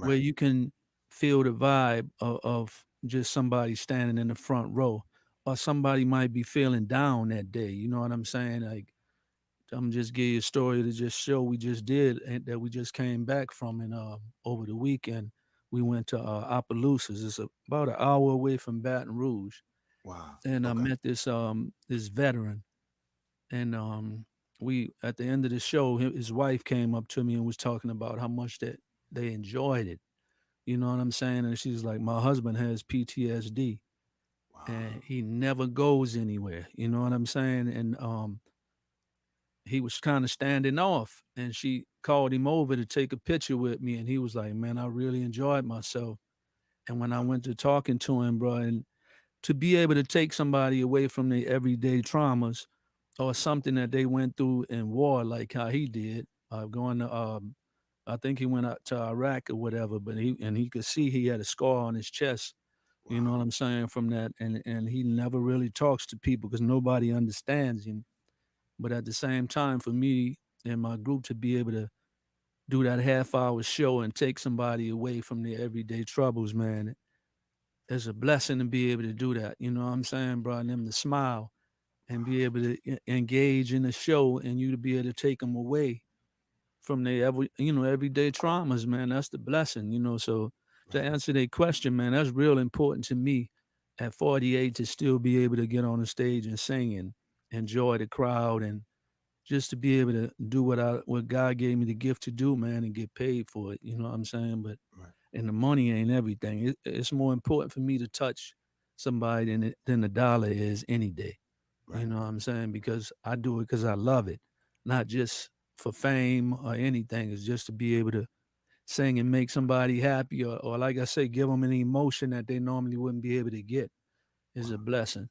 where Right. you can feel the vibe of just somebody standing in the front row, or somebody might be feeling down that day. You know what I'm saying? Like I'm just give you a story to just show we just did and that we just came back from, and over the weekend we went to Opelousas. It's about an hour away from Baton Rouge, Wow. and I Okay. met this veteran, and we at the end of the show, his wife came up to me and was talking about how much that they enjoyed it. You know what I'm saying? And she's like, my husband has PTSD Wow. and he never goes anywhere. You know what I'm saying? And he was kind of standing off, and she called him over to take a picture with me, and he was like, man, I really enjoyed myself. And when I went to talking to him, bro, and to be able to take somebody away from their everyday traumas or something that they went through in war, like how he did, going to, I think he went out to Iraq or whatever, but he could see he had a scar on his chest. You know Wow. what I'm saying, from that, and he never really talks to people because nobody understands him. But at the same time, for me and my group to be able to do that half hour show and take somebody away from their everyday troubles, man, it's a blessing to be able to do that. You know what I'm saying, bro? And them to smile and be able to engage in the show, and you to be able to take them away from their everyday traumas, man. That's the blessing, you know. So to Right. answer their question, man, that's real important to me at 48 to still be able to get on the stage and sing and enjoy the crowd, and just to be able to do what God gave me the gift to do, man, and get paid for it. You know what I'm saying? But Right. and the money ain't everything. It's more important for me to touch somebody than the dollar is any day. You Right. know what I'm saying? Because I do it because I love it, not just for fame or anything. It's just to be able to sing and make somebody happy, or like I say, give them an emotion that they normally wouldn't be able to get. Is Wow. a blessing.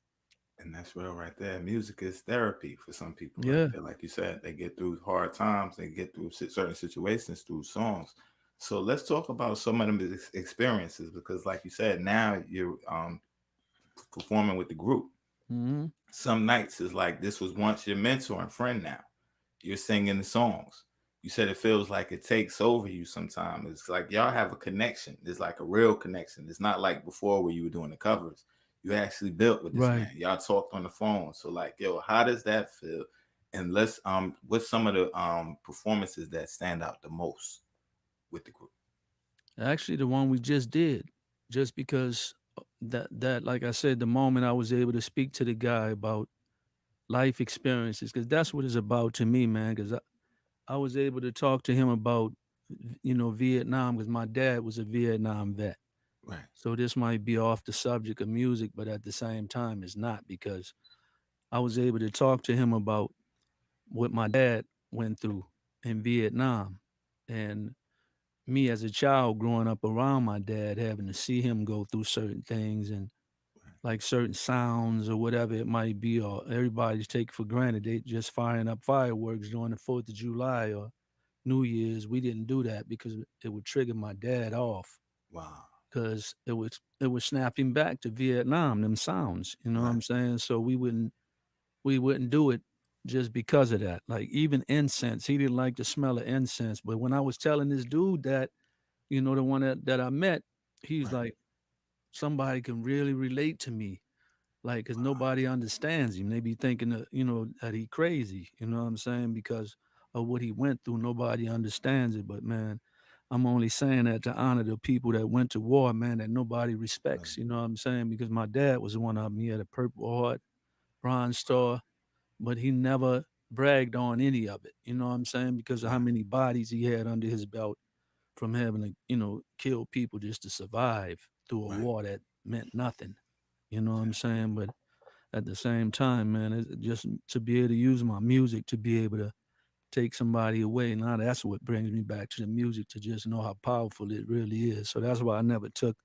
And that's real right there. Music is therapy for some people right Yeah. there. Like you said, they get through hard times, they get through certain situations through songs. So let's talk about some of them experiences because, like you said, now you're performing with the group. Hmm. Some nights is like this was once your mentor and friend. Now you're singing the songs. You said it feels like it takes over you sometimes. It's like y'all have a connection. It's like a real connection. It's not like before where you were doing the covers. You actually built with this Right. man. Y'all talked on the phone. So like, yo, how does that feel? And let's what's some of the performances that stand out the most with the group? Actually, the one we just did, just because that like I said, the moment I was able to speak to the guy about life experiences, because that's what it's about to me, man. Because I was able to talk to him about Vietnam, because my dad was a Vietnam vet. Right, So this might be off the subject of music, but at the same time, it's not, because I was able to talk to him about what my dad went through in Vietnam, and me as a child growing up around my dad, having to see him go through certain things, and right. like certain sounds or whatever it might be, or everybody's take for granted. They just firing up fireworks during the 4th of July or New Year's. We didn't do that because it would trigger my dad off, Wow. because it would snap him back to Vietnam, them sounds. You know what Right, I'm saying? So we wouldn't do it just because of that. Like even incense, he didn't like the smell of incense. But when I was telling this dude that, the one that I met, he's Right. like, somebody can really relate to me. Like, cause nobody understands him. They be thinking that, that he crazy. You know what I'm saying? Because of what he went through, nobody understands it. But man, I'm only saying that to honor the people that went to war, man, that nobody respects. You know what I'm saying? Because my dad was one of them. He had a Purple Heart, Bronze Star, but he never bragged on any of it. You know what I'm saying? Because of how Right. many bodies he had under his belt from having to, kill people just to survive through a Right. war that meant nothing. You know what I'm Yeah. saying? But at the same time, man, it's just to be able to use my music to be able to take somebody away. Now that's what brings me back to the music, to just know how powerful it really is. So that's why I never took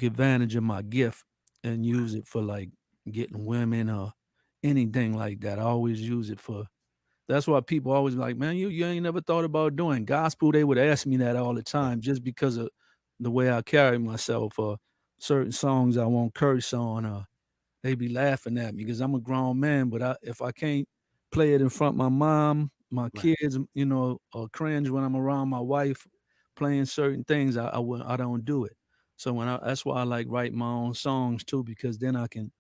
advantage of my gift and Right. use it for like getting women or anything like that. I always use it for. That's why people always be like, man, you ain't never thought about doing gospel. They would ask me that all the Right. time, just because of the way I carry myself, or certain songs I won't curse on, or they be laughing at me because I'm a grown man. But if I can't play it in front of my mom, my Right. kids, or cringe when I'm around my wife playing certain things, I don't do it. So that's why I like write my own songs too, because then I can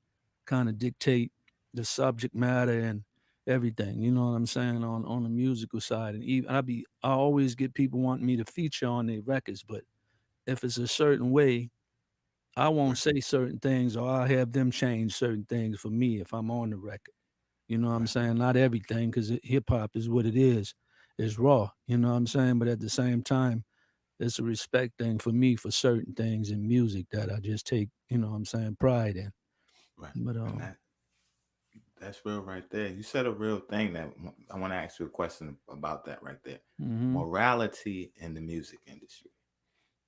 kind of dictate the subject matter and everything. You know what I'm saying, on the musical side. And even I always get people wanting me to feature on their records, but if it's a certain way, I won't Right. say certain things, or I'll have them change certain things for me if I'm on the record. You know what I'm Right. saying? Not everything, because hip hop is what it is. It's raw. You know what I'm saying? But at the same time, it's a respect thing for me for certain things in music that I just take, what I'm saying, pride in. Right. But And that's real right there. You said a real thing that I want to ask you a question about that right there. mhm. Morality in the music industry.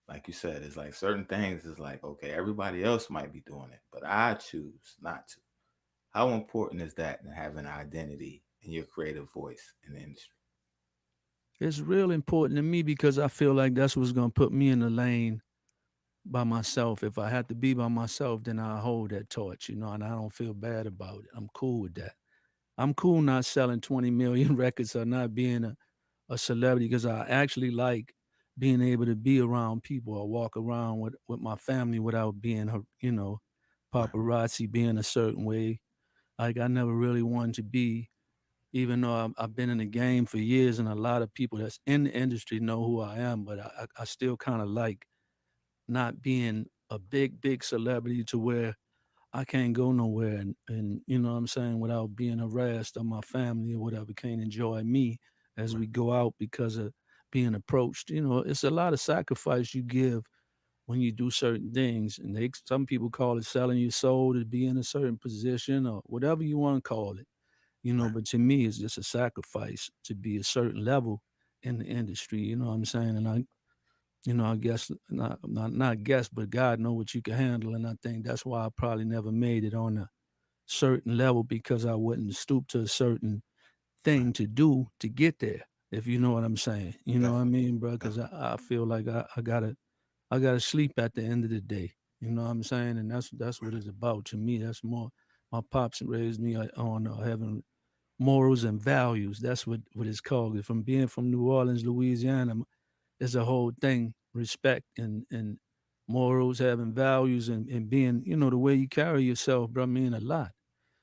Like you said, it's like certain things is like, okay, everybody else might be doing it, but I choose not to. How important is that in having an identity and your creative voice in the industry? It's real important to me because I feel like that's what's gonna put me in the lane by myself. If I have to be by myself, then I hold that torch, and I don't feel bad about it. I'm cool with that. I'm cool not selling 20 million records or not being a celebrity, because I actually like being able to be around people or walk around with my family without being, Right. paparazzi being a certain way. Like I never really wanted to be, even though I've been in the game for years and a lot of people that's in the industry know who I am, but I still kind of like not being a big celebrity to where I can't go nowhere, and you know what I'm saying, without being harassed, or my family or whatever can't enjoy me as Right. we go out because of being approached. It's a lot of sacrifice you give when you do certain things, and some people call it selling your soul to be in a certain position or whatever you want to call it. Right. But to me, it's just a sacrifice to be a certain level in the industry. You know what I'm saying? And I guess not guess, but God know what you can handle, and I think that's why I probably never made it on a certain level, because I wouldn't stoop to a certain Right. thing to do to get there. If you know what I'm saying, you know what I Definitely. mean, bro? Because Definitely. I feel like I gotta sleep at the end of the day. You know what I'm saying, and that's what Right. it's about to me. That's more. My pops raised me on having morals and values. That's what it's called. From being from New Orleans, Louisiana, it's a whole thing. Respect and morals, having values, and being, the way you carry yourself, bro, mean a lot.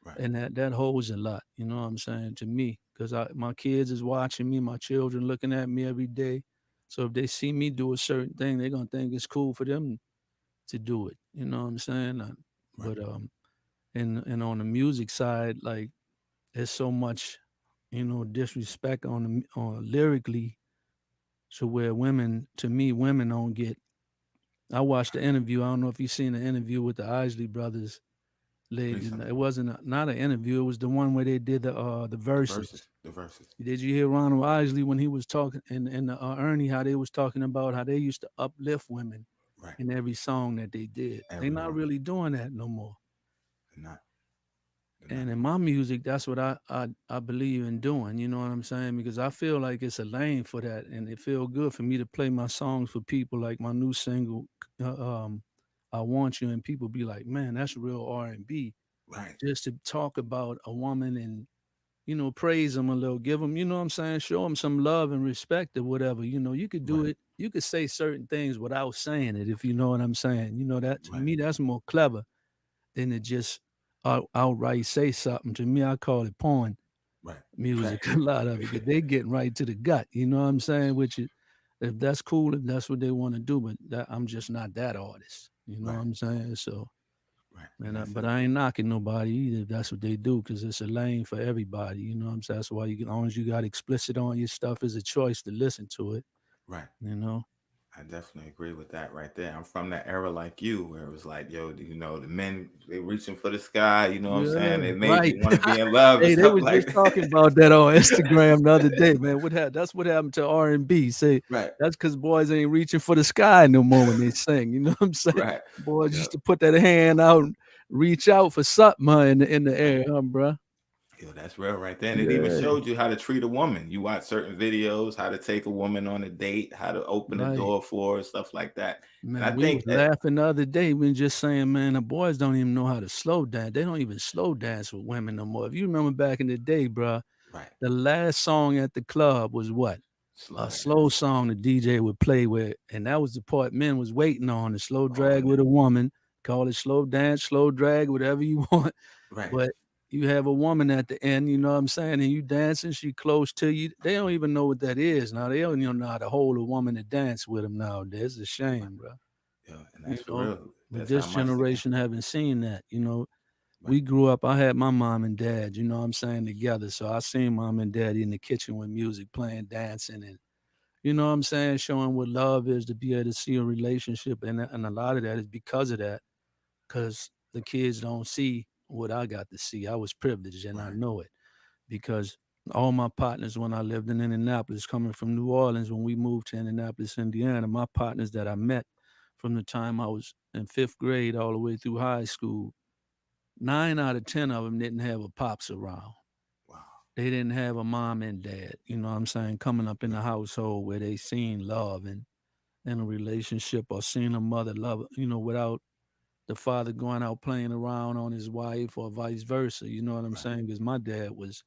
Right. And that holds a lot, you know what I'm saying, to me. Because my kids is watching me, my children looking at me every day. So if they see me do a certain thing, they're gonna think it's cool for them to do it. You know what I'm saying? Right. But and on the music side, like, there's so much, disrespect on lyrically, to where women, to me, women don't get. I watched the interview. I don't know if you've seen the interview with the Isley brothers lately. Recently. It wasn't not an interview. It was the one where they did the The verses. verses. The verses. Did you hear Ronald Isley when he was talking, and Ernie, how they was talking about how they used to uplift women Right. in every song that they did? They Every not woman. really doing that no more. They're not. They're not. And in my music, that's what I believe in doing. You know what I'm saying? Because I feel like it's a lane for that, and it feel good for me to play my songs for people, like my new single, "I Want You," and people be like, "Man, that's real R&B." Right. Just to talk about a woman and praise them a little, give them, you know what I'm saying, show them some love and respect or whatever. You could do Right. it. You could say certain things without saying it, if you know what I'm saying. That to Right. me, that's more clever than to just outright say something. To me, I call it porn Right. Right. music, a lot of it, because they getting right to the gut. You know what I'm saying? Which is, if that's cool, if that's what they want to do, but I'm just not that artist. You know what Right. I'm saying? So, Right. And and that's but it. I ain't knocking nobody either if that's what they do, because it's a lane for everybody. You know what I'm saying? That's why as long as you got explicit on your stuff, is a choice to listen to it. Right. You know? I definitely agree with that right there. I'm from that era like you, where it was like, yo, the men they reaching for the sky. You know what I'm saying? Yeah, They made right. you want to be in love and Hey, they stuff was like just talking that. about that on Instagram the other day, man. That's what happened to R&B. Say Right. that's because boys ain't reaching for the sky no more when they sing. You know what I'm saying? Right. Boys Yo, used to put that hand out and reach out for something in the right. air, huh, bro? Yo, that's real right there. And it even Yeah, showed you how to treat a woman. You watch certain videos, how to take a woman on a date, how to open the right. door for her, stuff like that. And I Man, we was think that laughing the other day. We was just saying, man, the boys don't even know how to slow dance. They don't even slow dance with women no more. If you remember back in the day, bro, right, the last song at the club was what? A slow slow dance. song the DJ would play with, and that was the part men was waiting on, the slow drag On with it. a woman. Call it slow dance, slow drag, whatever you want. Right, But you have a woman at the end, you know what I'm saying, and you dancing, she close to you. They don't even know what that is now. They don't even know how to hold a woman to dance with them nowadays. It's a right. shame, bro. Yo, and You that's for know, real. but That's how this much they can. generation haven't seen that. Right, We grew up. I had my mom and dad, you know what I'm saying, together. So I seen mom and daddy in the kitchen with music playing, dancing, and you know what I'm saying, showing what love is, to be able to see a relationship, and a lot of that is because of that, because the kids don't see what I got to see. I was privileged, and I right, know it because all my partners when I lived in Indianapolis, coming from New Orleans, when we moved to Indianapolis, Indiana, my partners that I met from the time I was in fifth grade all the way through high school, 9 out of 10 of them didn't have a pops around. wow, They didn't have a mom and dad, you know what I'm saying, coming up in right, the household where they seen love and in a relationship, or seeing a mother love, without the father going out playing around on his wife or vice versa. You know what I'm right, saying? Because my dad was,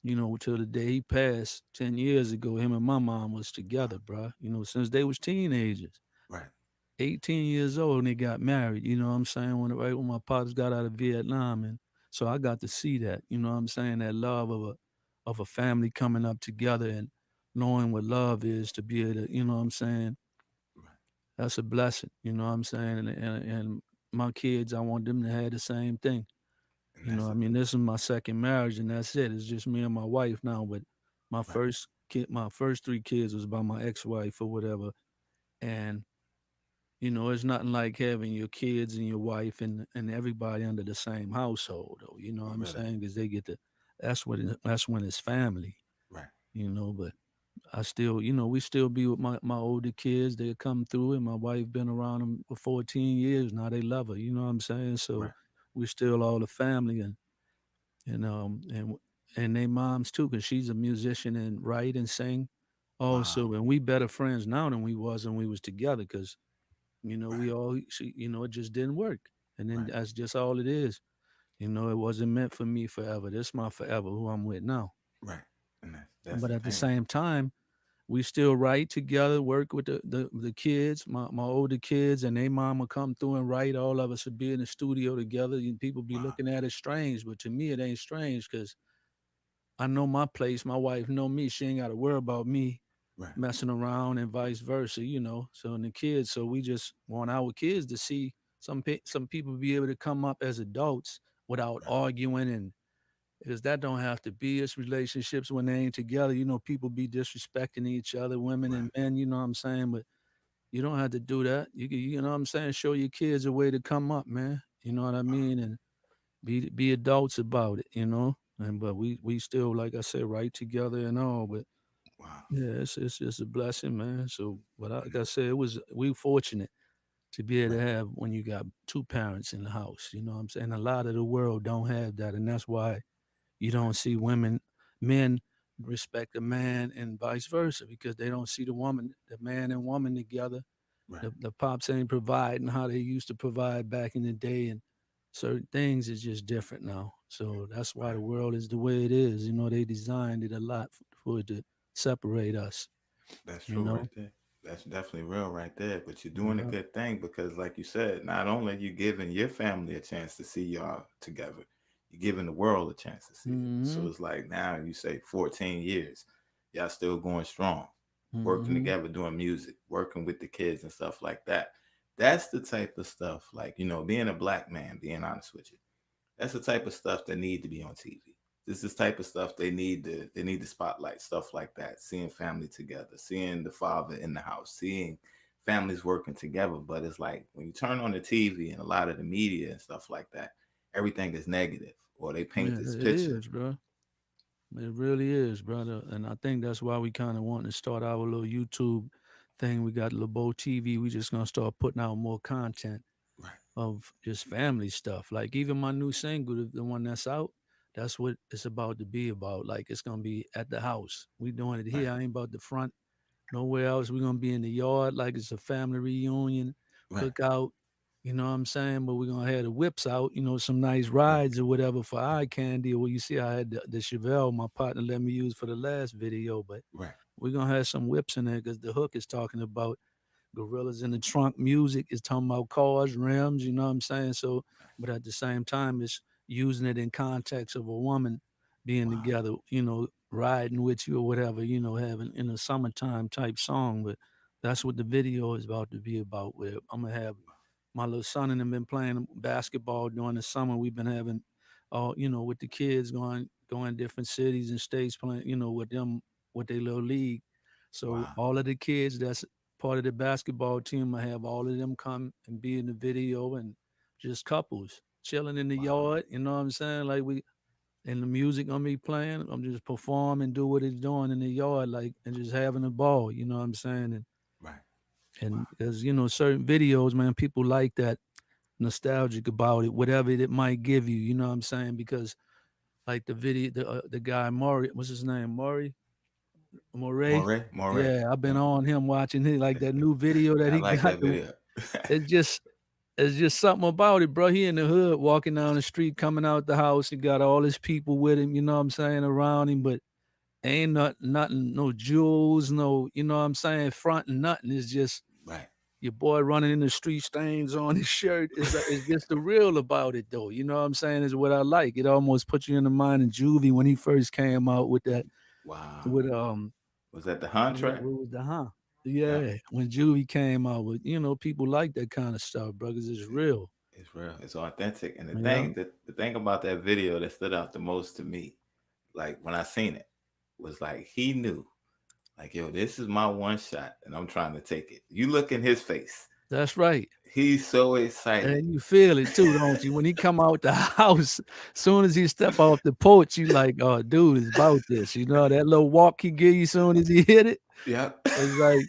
till the day he passed 10 years ago, him and my mom was wow, together, bro. Since they was teenagers, right, 18 years old, and they got married. You know what I'm saying? Right when my pops got out of Vietnam, and so I got to see that. You know what I'm saying? That love of a family coming up together and knowing what love is, to be able to, you know what I'm saying? right. That's a blessing. You know what I'm saying? And my kids, I want them to have the same thing. And that's I it. mean, this is my second marriage, and that's it. It's just me and my wife now. But Right, my first three kids was by my ex-wife or whatever. And it's nothing like having your kids and your wife and everybody under the same household, though. You know what I'm really, saying? Because they get to, that's when it's family. right, But I still, we still be with my older kids. They come through, and my wife been around them for 14 years now. They love her. You know what I'm saying? So right. we still all the family, and they moms too, because she's a musician and write and sing Wow, also, and we better friends now than we was when we was together, because right, it just didn't work, and then right, that's just all it is. It wasn't meant for me forever. This my forever, who I'm with now. right. And that's But the at the thing. same time, we still write together, work with the kids, my older kids, and they mama come through and write. All of us would be in the studio together, and people be Wow, looking at it strange, but to me it ain't strange, because I know my place. My wife know me. She ain't got to worry about me right, messing around and vice versa. So and the kids, so we just want our kids to see some people be able to come up as adults without right, arguing, and because that don't have to be. It's relationships when they ain't together. People be disrespecting each other, women right, and men. You know what I'm saying? But you don't have to do that. You know what I'm saying? Show your kids a way to come up, man. You know what I wow, mean? And be adults about it. And but we still, like I said, right together and all. But wow. yeah, it's just a blessing, man. So, but And like I said, we fortunate to be able right, to have when you got two parents in the house. You know what I'm saying? A lot of the world don't have that, and that's why you right, don't see men respect a man and vice versa, because they don't see the man and woman together. right, The pops ain't providing how they used to provide back in the day, and certain things is just different now. So that's why the Right. world is the way it is. They designed it a lot for it to separate us. That's You true right know. there. That's definitely real right there. But you're doing a Yeah. good thing because, like you said, not only are you giving your family a chance to see y'all together, you're giving the world a chance to see it. So Hmm. it's like now you say 14 years, y'all still going strong, working Hmm. together, doing music, working with the kids and stuff like that. That's the type of stuff, like, being a black man, being honest with you, that's the type of stuff that need to be on TV. This is type of stuff they need to spotlight, stuff like that. Seeing family together, seeing the father in the house, seeing families working together. But it's like when you turn on the TV and a lot of the media and stuff like that, everything is negative or they paint Yeah, this it picture. is, bro. It really is, brother. And I think that's why we kind of want to start our little YouTube thing. We got LaBeaud TV. We just gonna start putting out more content Right, of just family stuff. Like even my new single, the one that's out, that's what it's about to be about. Like it's gonna be at the house. We doing it right, here. I ain't about the front nowhere else. We're gonna be in the yard like it's a family reunion, right, cookout. You know what I'm saying? But we're gonna have the whips out, some nice right, rides or whatever for eye candy. Or you see I had the Chevelle, my partner let me use for the last video, but right. we're gonna have some whips in there because the hook is talking about gorillas in the trunk music is talking about cars, rims, you know what I'm saying? So, but at the same time, it's using it in context of a woman being Wow, together, riding with you or whatever, having in a summertime type song. But that's what the video is about to be about. Where I'm gonna have my little son and them been playing basketball during the summer. We've been having, with the kids going different cities and states playing, with them with their little league. So wow, all of the kids that's part of the basketball team, I have all of them come and be in the video and just couples chilling in the wow, yard. You know what I'm saying? Like we and the music gonna be playing. I'm just perform and do what it's doing in the yard, like and just having a ball. You know what I'm saying? And right. Wow, and because certain videos, man, people like that nostalgic about it, whatever it might give you. You know what I'm saying? Because like the video, the guy Maury, what's his name? Moray. Moray, Moray. Yeah, I've been Yeah, on him watching his like that new video that I he like got. that video. It's just it's just something about it, bro. He in the hood walking down the street, coming out the house. He got all his people with him, you know what I'm saying, around him, but ain't nothing, no jewels, no, you know what I'm saying, front and nothing. It's just Right. your boy running in the street, stains on his shirt. It's just the real about it though. You know what I'm saying? Is what I like. It almost puts you in the mind of Juvie when he first came out with that Wow. with Was that the hunt track? what was the Yeah. Yeah, when Juvie came out with, people like that kind of stuff, bro, 'cause it's real. It's real. It's authentic. And the Yeah, thing that the thing about that video that stood out the most to me, like when I seen it, was like he knew, like, yo, this is my one shot and I'm trying to take it. You look in his face. that's right. He's so excited. And you feel it too, don't you? When he come out the house, soon as he step off the porch, you like, oh, dude, it's about this. You know that little walk he give you soon as he hit it. Yep. It's like,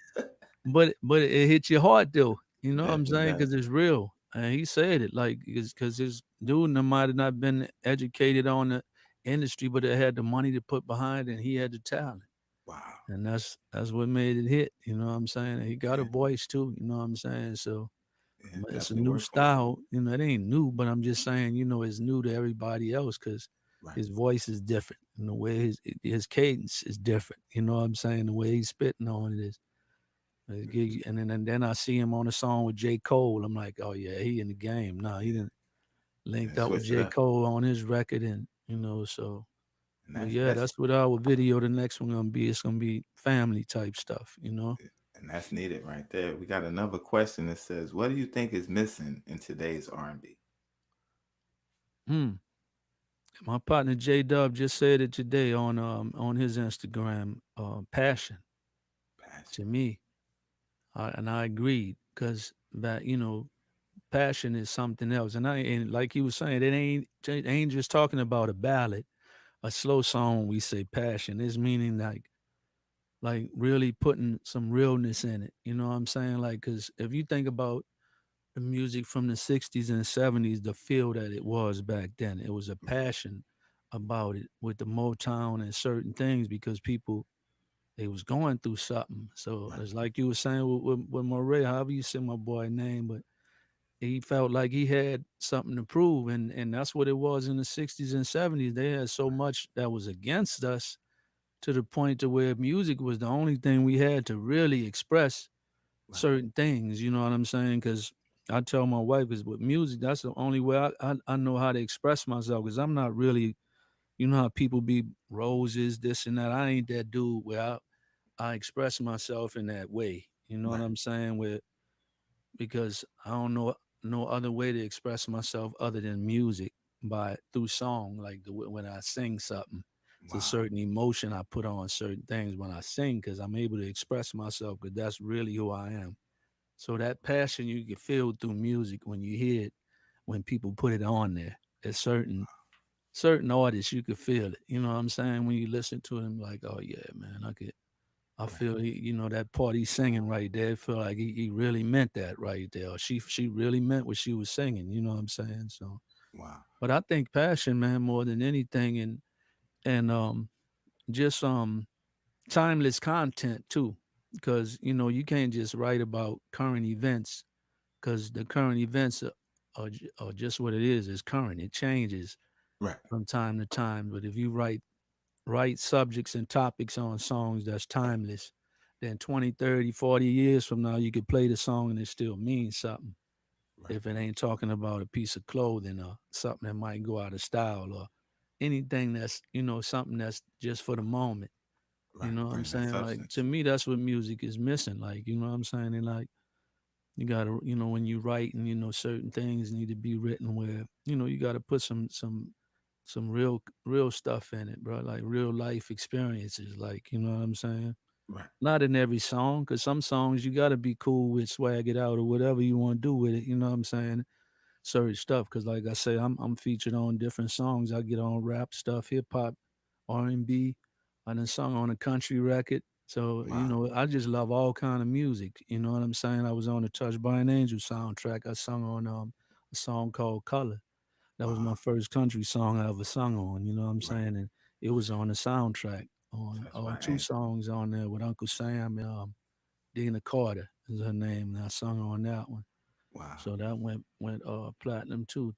but it hits your heart though. You know what I'm Definitely saying? does. Because it's real. And he said it like because his dude and them might have not been educated on the industry, but they had the money to put behind it, and he had the talent. Wow. And that's what made it hit. You know what I'm saying? And he got a Yeah. voice too. You know what I'm saying? So Yeah. it's a Definitely new work for it. style. It ain't new, but I'm just saying, it's new to everybody else because Right. his voice is different, and the way his cadence is different. You know what I'm saying? The way he's spitting on it is. And then I see him on a song with J. Cole. I'm like, oh yeah, he in the game. No, he didn't linked And up with switch it J. up. Cole on his record, and so. And But that's yeah, that's that's what our video. The next one gonna be. It's gonna be family type stuff. and that's needed right there. We got another question that says, what do you think is missing in today's R&B? Hmm. My partner J Dub just said it today on his Instagram. Passion Passion. to me, and I agreed because that passion is something else, and like he was saying, it ain't just talking about a ballad, a slow song. We say passion is meaning like really putting some realness in it. You know what I'm saying? Like, because if you think about the music from the 60s and 70s, the feel that it was back then, it was a Right. passion about it with the Motown and certain things because people, they was going through something. So Right. it's like you were saying with Moray, however you say my boy name, but he felt like he had something to prove, and that's what it was in the 60s and 70s. They had so much that was against us to the point to where music was the only thing we had to really express Right. certain things. You know what I'm saying? Because I tell my wife is with music, that's the only way I know how to express myself. Because I'm not really, you know how people be roses, this and that. I ain't that dude where I express myself in that way. You know what Right. I'm saying? Where because I don't know no other way to express myself other than music by through song. Like when I sing something, it's a Wow. certain emotion I put on certain things when I sing because I'm able to express myself because that's really who I am. So that passion you can feel through music when you hear it, when people put it on there. There's certain artists you could feel it. You know what I'm saying? When you listen to them, like, oh yeah, man, I Right. feel you know that part he's singing right there. I feel like he really meant that right there. Or she really meant what she was singing. You know what I'm saying? So, Wow. but I think passion, man, more than anything, and just timeless content too, because you know you can't just write about current events because the current events are just what it is. It's current. It changes Right. from time to time. But if you write subjects and topics on songs that's timeless, then 20, 30, 40 years from now, you could play the song and it still means something. Right. If it ain't talking about a piece of clothing or something that might go out of style or anything that's, you know, something that's just for the moment. You Right. know what I'm Bring that saying? Like to substance. me, that's what music is missing. Like, you know what I'm saying? And like you gotta, you know, when you write and you know certain things need to be written where, you know, you gotta put some real stuff in it, bro. Like real life experiences. Like, you know what I'm saying? Right. Not in every song, because some songs you gotta be cool with, swag it out or whatever you want to do with it. You know what I'm saying? Certain stuff. Cause like I say, I'm featured on different songs. I get on rap stuff, hip hop, R&B. I done sung on a country record. So, you Wow. know, I just love all kind of music. You know what I'm saying? I was on the Touched by an Angel soundtrack. I sung on a song called Color. That was Wow. my first country song I ever sung on, you know what I'm Right. saying? And it was on the soundtrack Touched on by two angel. songs on there with Uncle Sam and Dina Carter is her name, and I sung on that one. Wow. So that went platinum too.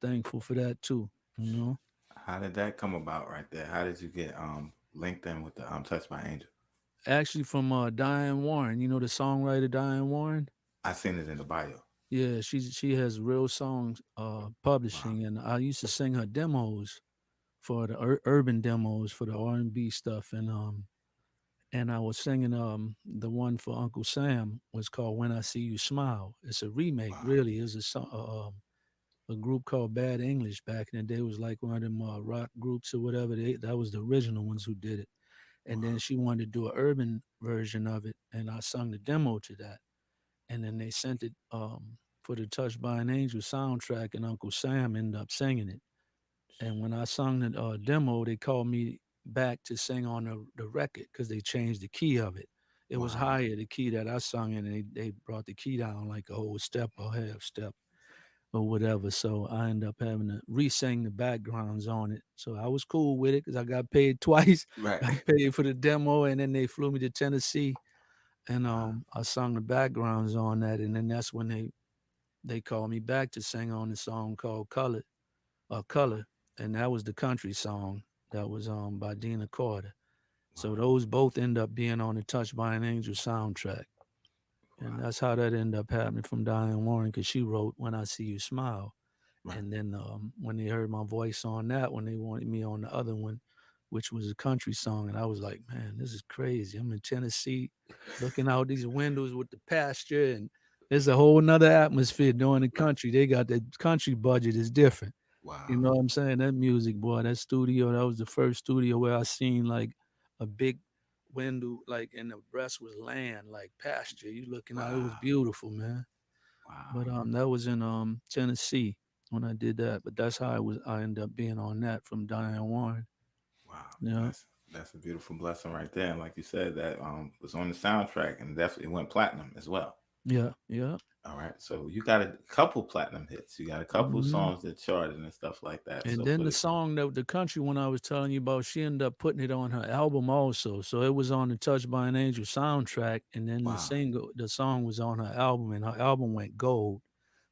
Thankful for that too. You know, How did that come about right there? How did you get linked in with the Touched by Angel? actually from Diane Warren. You know the songwriter Diane Warren. I seen it in the bio. Yeah, she has real songs Wow. publishing, and I used to sing her demos for the urban demos for the R&B stuff, and I was singing the one for Uncle Sam was called When I See You Smile. It's a remake, Wow. really. It's a song, a group called Bad English back in the day. It was like one of them rock groups or whatever. That was the original ones who did it. And Wow. then she wanted to do an urban version of it, and I sung the demo to that. And then they sent it for the Touched by an Angel soundtrack, and Uncle Sam ended up singing it. And when I sung the demo, they called me back to sing on the record because they changed the key of it. It was Wow. higher, the key that I sung in, and they brought the key down like a whole step or half step or whatever. So I ended up having to re-sing the backgrounds on it. So I was cool with it because I got paid twice. Right. Got paid for the demo, and then they flew me to Tennessee, and Wow. I sung the backgrounds on that. And then that's when they called me back to sing on the song called Color, and that was the country song that was by Dina Carter. So Wow. those both end up being on the Touched by an Angel soundtrack. And Wow. that's how that ended up happening from Diane Warren because she wrote When I See You Smile. Right. And then when they heard my voice on that, when they wanted me on the other one, which was a country song, and I was like, man, this is crazy. I'm in Tennessee, looking out these windows with the pasture, and there's a whole nother atmosphere doing the Right. country. They got the country budget is different. You Wow. know what I'm saying? That music, boy, that studio, that was the first studio where I seen like a big window, like and the breast was land, like pasture. You looking out, it was Wow. beautiful, man. Wow. But that was in Tennessee when I did that. But that's how I ended up being on that from Diane Warren. Wow. Yeah. That's a beautiful blessing right there. And like you said, that was on the soundtrack and definitely went platinum as well. Yeah. Yeah. All right. So you got a couple platinum hits. You got a couple hmm songs that charted and stuff like that. And So then for the the song that the country one I was telling you about, she ended up putting it on her album also. So it was on the Touched by an Angel soundtrack, and then wow. the song was on her album, and her album went gold.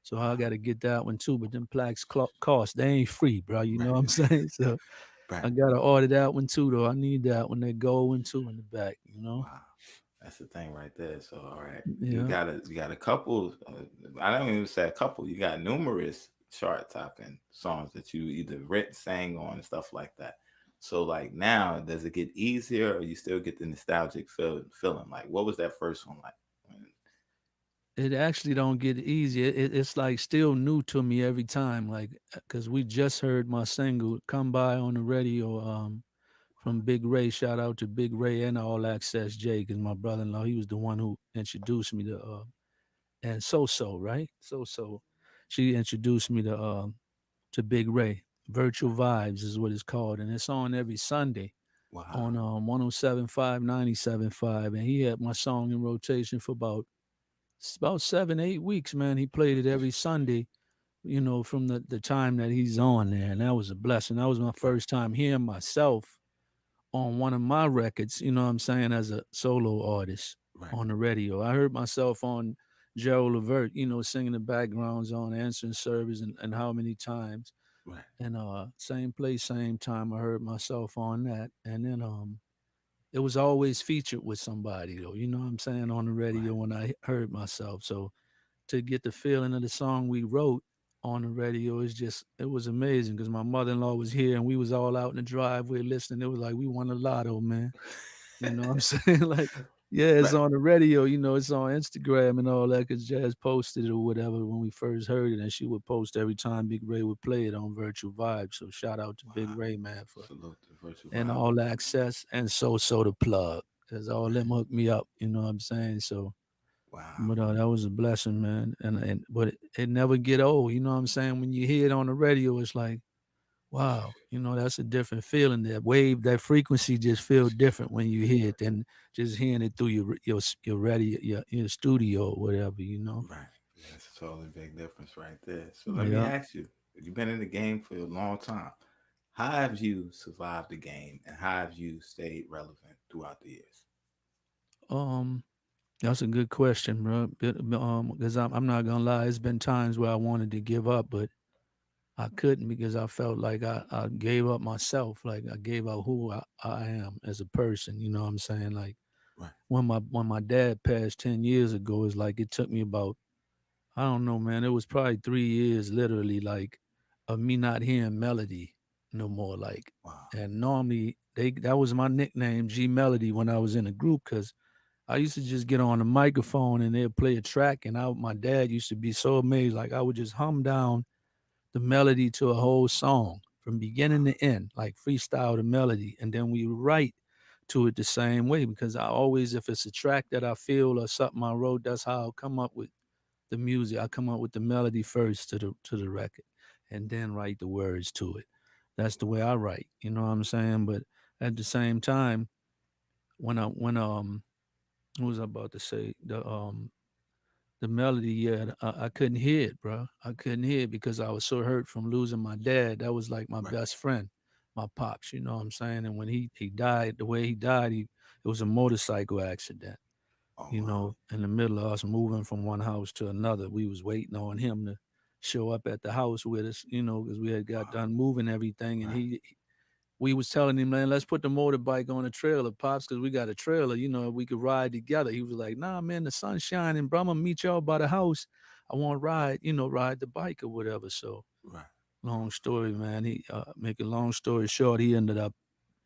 So I Wow. got to get that one too. But them plaques cost, they ain't free, bro. You know what I'm Right. saying? So Right. I got to order that one too, though. I need that one, that gold one too in the back, Wow. That's the thing right there. So all right, Yeah. you got a couple. I don't even say a couple. You got numerous chart topping songs that you either written, sang on, and stuff like that. So like now, does it get easier, or you still get the nostalgic feeling? Like, what was that first one like? It actually don't get easy. It's like still new to me every time. Like, cause we just heard my single "Come By" on the radio. From Big Ray. Shout out to Big Ray and All Access Jay, cause my brother-in-law, he was the one who introduced me and right? She introduced me to Big Ray. Virtual Vibes is what it's called, and it's on every Sunday Wow. on 107.5, 97.5, and he had my song in rotation for about 7, 8 weeks, man. He played it every Sunday, from the time that he's on there. And that was a blessing. That was my Right. first time hearing myself on one of my records, you know what I'm saying, as a solo artist Right. on the radio. I heard myself on G.LaBeaud, singing the backgrounds on answering service and how many times. Right. And same place, same time I heard myself on that. And then it was always featured with somebody though, you know what I'm saying, on the Right. radio when I heard myself. So to get the feeling of the song we wrote on the radio is just, it was amazing because my mother-in-law was here and we was all out in the driveway listening. It was like we won a lotto, man. You know what I'm saying? Like, yeah, it's Right. on the radio, it's on Instagram and all that because Jazz posted it or whatever when we first heard it, and she would post every time Big Ray would play it on Virtual Vibe. So shout out to Big Wow. Ray, man, for Salute to Virtual and Vibe. All Access and So the plug because all Right. them hooked me up, you know what I'm saying? So Wow. but that was a blessing, man. And but it never get old. You know what I'm saying? When you hear it on the radio, it's like, wow, that's a different feeling. That wave, that frequency just feel different when you hear it than just hearing it through your radio, your studio or whatever. Right. That's a totally big difference right there. So let me Yeah. ask you, you've been in the game for a long time. How have you survived the game and how have you stayed relevant throughout the years? Um, that's a good question, bro. Because I'm not gonna lie, it's been times where I wanted to give up, but I couldn't because I felt like I gave up myself, like I gave up who I am as a person. You know what I'm saying? Like Right. when my dad passed 10 years ago, it's like it took me about, I don't know, man. It was probably 3 years, literally, like of me not hearing melody no more. Like, Wow. and normally that was my nickname, G Melody, when I was in a group, because I used to just get on the microphone and they'd play a track, and my dad used to be so amazed, like I would just hum down the melody to a whole song from beginning Wow. to end, like freestyle the melody, and then we write to it the same way because I always, if it's a track that I feel or something I wrote, that's how I'll come up with the music. I come up with the melody first to the record, and then write the words to it. That's the way I write. You know what I'm saying? But at the same time, when what was I about to say? The melody, yeah, I couldn't hear it, bro. I couldn't hear it because I was so hurt from losing my dad. That was like my Right. best friend, my pops. You know what I'm saying? And when he died, the way he died, it was a motorcycle accident. Oh wow. In the middle of us moving from one house to another, we was waiting on him to show up at the house with us. Because we had got Wow. done moving everything, and Right. we was telling him, man, let's put the motorbike on the trailer, pops, because we got a trailer. We could ride together. He was like, nah, man, the sun's shining, bro. I'm gonna meet y'all by the house. I want to ride, ride the bike or whatever. So, Right. long story, man. Make a long story short, he ended up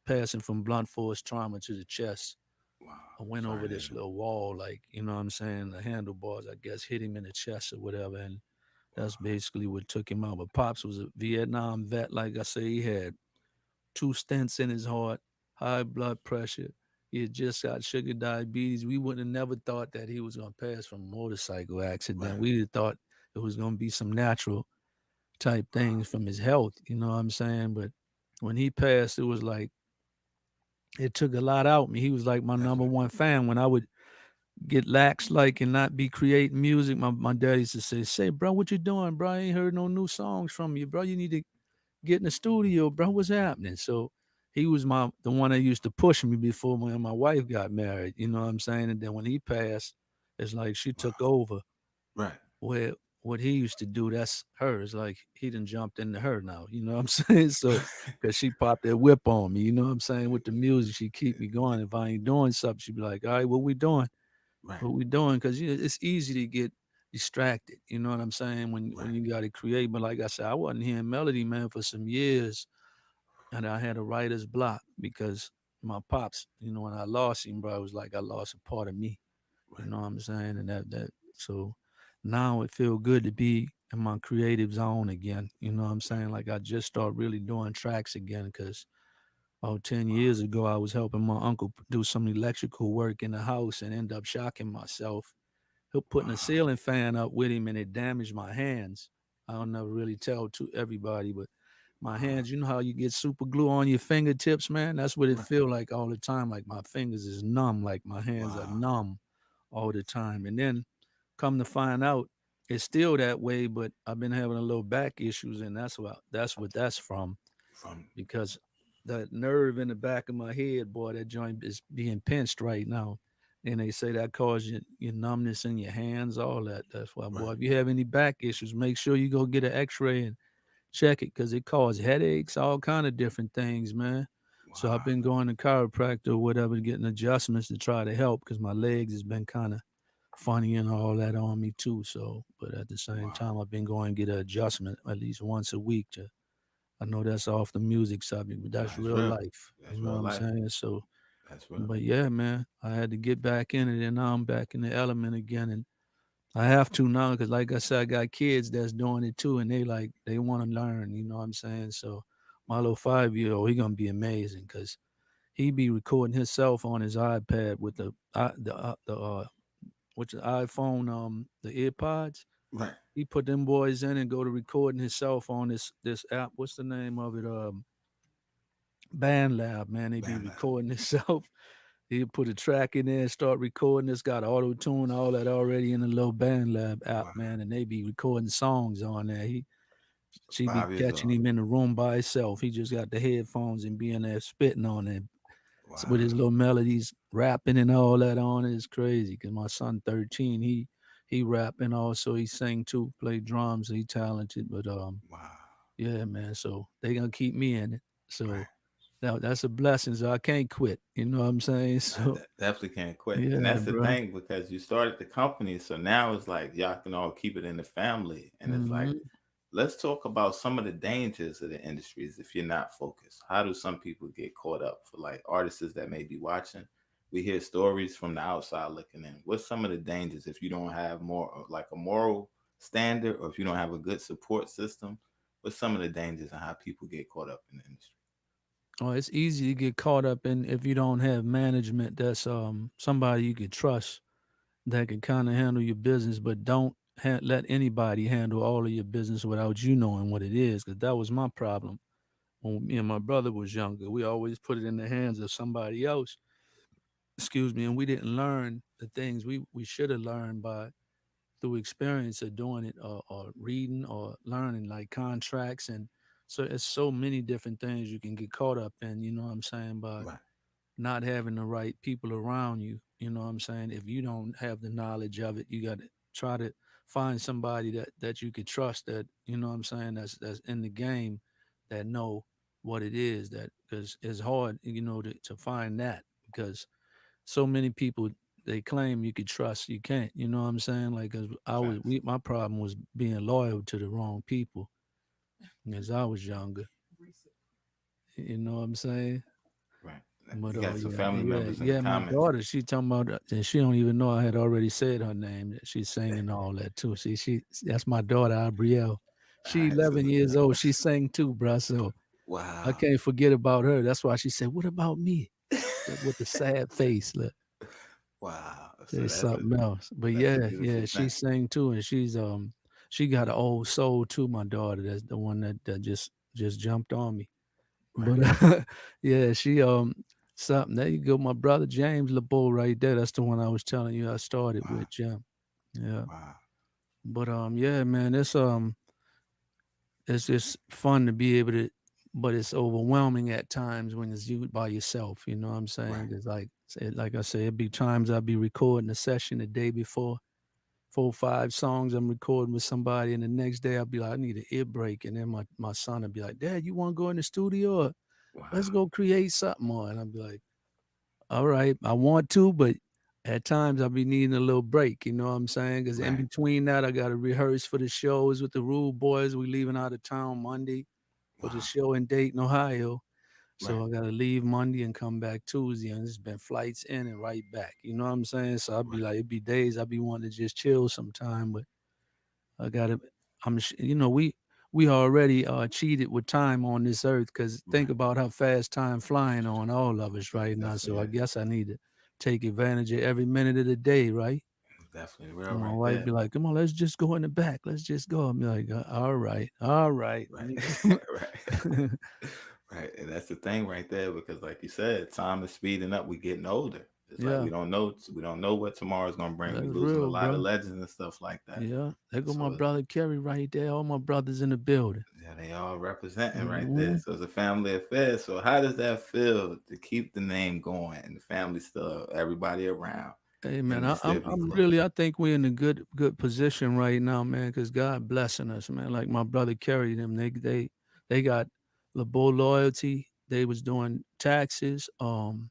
passing from blunt force trauma to the chest. Wow. I went Sorry over to this hear. little wall, like, you know what I'm saying? The handlebars, I guess, hit him in the chest or whatever. And that's Wow. basically what took him out. But Pops was a Vietnam vet. Like I say, he had 2 stents in his heart, high blood pressure. He had just got sugar diabetes. We wouldn't have never thought that he was going to pass from a motorcycle accident. Right. We thought it was going to be some natural type Wow. things from his health. You know what I'm saying? But when he passed, it was like, it took a lot out of me. He was like my number Definitely. one fan. When I would get lax like and not be creating music, my dad used to say, bro, what you doing, bro? I ain't heard no new songs from you, bro. You need to get in the studio, bro. What's happening? So he was the one that used to push me before when my wife got married. You know what I'm saying? And then when he passed, it's like she Wow. took over Right. where what he used to do, that's hers. Like he done jumped into her now. You know what I'm saying? So, cause she popped that whip on me. You know what I'm saying? With the music, she keep me going. If I ain't doing something, she be like, "All right, what we doing? Right. What we doing?" Cause it's easy to get distracted. You know what I'm saying? When Right. you got to create. But like I said, I wasn't hearing melody, man, for some years, and I had a writer's block because my pops. You know, when I lost him, bro, it was like I lost a part of me. You Right. know what I'm saying? And that so now it feel good to be in my creative zone again. You know what I'm saying? Like I just start really doing tracks again because about 10 Wow. years ago I was helping my uncle do some electrical work in the house and end up shocking myself. He putting a Wow. ceiling fan up with him and it damaged my hands. I don't never really tell to everybody, but my Wow. hands, you know how you get super glue on your fingertips, man? That's what it Right. feel like all the time. Like my fingers is numb, like my hands are Wow. numb all the time. And then come to find out, it's still that way, but I've been having a little back issues, and that's what that's from From because that nerve in the back of my head, boy, that joint is being pinched right now. And they say that causes your numbness in your hands, all that. That's why, right. boy, if you have any back issues, make sure you go get an X-ray and check it because it causes headaches, all kind of different things, man. So I've Wow. been going to chiropractor or whatever, getting adjustments to try to help because my legs has been kind of funny and all that on me too. So, but at the same Wow. time, I've been going to get an adjustment at least once a week. To I know that's off the music subject, but that's That's real real. life. You That's know what real I'm life. saying? So, That's real. but yeah, man, I had to get back in it, and now I'm back in the element again, and I have to now because, like I said, I got kids that's doing it too, and they want to learn. You know what I'm saying? So, my little 5-year old, he gonna be amazing because he be recording himself on his iPad with the which the iPhone, the earpods. Right. He put them boys in and go to recording himself on this app. What's the name of it? Band Lab, man. They be Man, man. recording himself. He put a track in there and start recording. It's got auto tune, all that already in the little Band Lab app, Wow. man. And they be recording songs on there. She be 5 years catching old. him in the room by himself. He just got the headphones and being there spitting on it with his Wow. little melodies, rapping and all that on it. It's crazy. Cause my son 13, he rapping also. He sing too, play drums. He talented, but Wow. yeah, man. So they gonna keep me in it. So Right. that's a blessing. So I can't quit. You know what I'm saying? I So definitely can't quit. And yeah, that's the bro. thing because you started the company. So now it's like y'all can all keep it in the family. And it's like, Hmm. let's talk about some of the dangers of the industries if you're not focused. How do some people get caught up for like artists that may be watching? We hear stories from the outside looking in. What's some of the dangers if you don't have more like a moral standard or if you don't have a good support system? What's some of the dangers and how people get caught up in the industry? Oh, it's easy to get caught up in if you don't have management that's somebody you can trust that can kind of handle your business, but don't let anybody handle all of your business without you knowing what it is. Because that was my problem when me and my brother was younger. We always put it in the hands of somebody else. Excuse me, and we didn't learn the things we should have learned by through experience of doing it or reading or learning like contracts and so it's so many different things you can get caught up in. You know what I'm saying? By Right. not having the right people around you. You know what I'm saying? If you don't have the knowledge of it, you got to try to find somebody that you could trust that, you know what I'm saying, that's in the game that know what it is that because it's hard, to find that because so many people they claim you could trust, you can't, you know what I'm saying? Like 'cause Facts. my problem was being loyal to the wrong people as I was younger. You know what I'm saying? Right. But You got some yeah, family yeah, members in the yeah. My comments. daughter, she talking about, and she don't even know I had already said her name. That she's singing all that too. See, she that's my daughter, Abrielle. All She right. 11 years old. She sang too, bruh. So I Wow. can't forget about her. That's why she said, "What about me?" With the sad face. Look, Wow. So there's something else. But that's a yeah, beautiful yeah, thing. she sang too, and she got an old soul too. My daughter, that's the one that just jumped on me. Right. But yeah, she something. There you go, my brother James LaBeaud right there. That's the one I was telling you I started Wow. with, Jim. Yeah. Wow. But yeah, man, it's just fun to be able to, but it's overwhelming at times when it's you by yourself. You know what I'm saying? Right. It's like I say, it'd be times I'd be recording a session the day before 4 5 songs I'm recording with somebody, and the next day I'll be like, I need an ear break, and then my son will be like, Dad, you want to go in the studio? Or let's Wow. go create something more. And I'll be like, all right, I want to, but at times I'll be needing a little break. You know what I'm saying? Because in Right. between that, I got to rehearse for the shows with the Rude Boys. We leaving out of town Monday for the Wow. show in Dayton, Ohio. Right. So I gotta leave Monday and come back Tuesday, and it's been flights in and right back. You know what I'm saying? So I'd be Right. like, it'd be days I'd be wanting to just chill sometime, but I gotta. we already cheated with time on this earth because think Right. about how fast time flying on all of us right now. So Definitely I is. guess I need to take advantage of every minute of the day, right? Definitely real And my right wife there. be like, "Come on, let's just go in the back. Let's just go." I'm like, all right, all right." Right. Right. That's Right. And that's the thing right there, because like you said, time is speeding up. We're getting older. It's like yeah, we don't know what tomorrow's gonna bring. that's We losing a real, lot of bro. legends and stuff like that. Yeah, there go my So brother Kerry right there. All my brothers in the building. yeah, they all representing right there. Mhm. So it's a family affair. So how does that feel to keep the name going and the family still everybody around Hey man, and to still be I'm close? really I think we're in a good position right now, man, because God blessing us, man. Like my brother Kerry, them they got LaBeaud loyalty. They was doing taxes,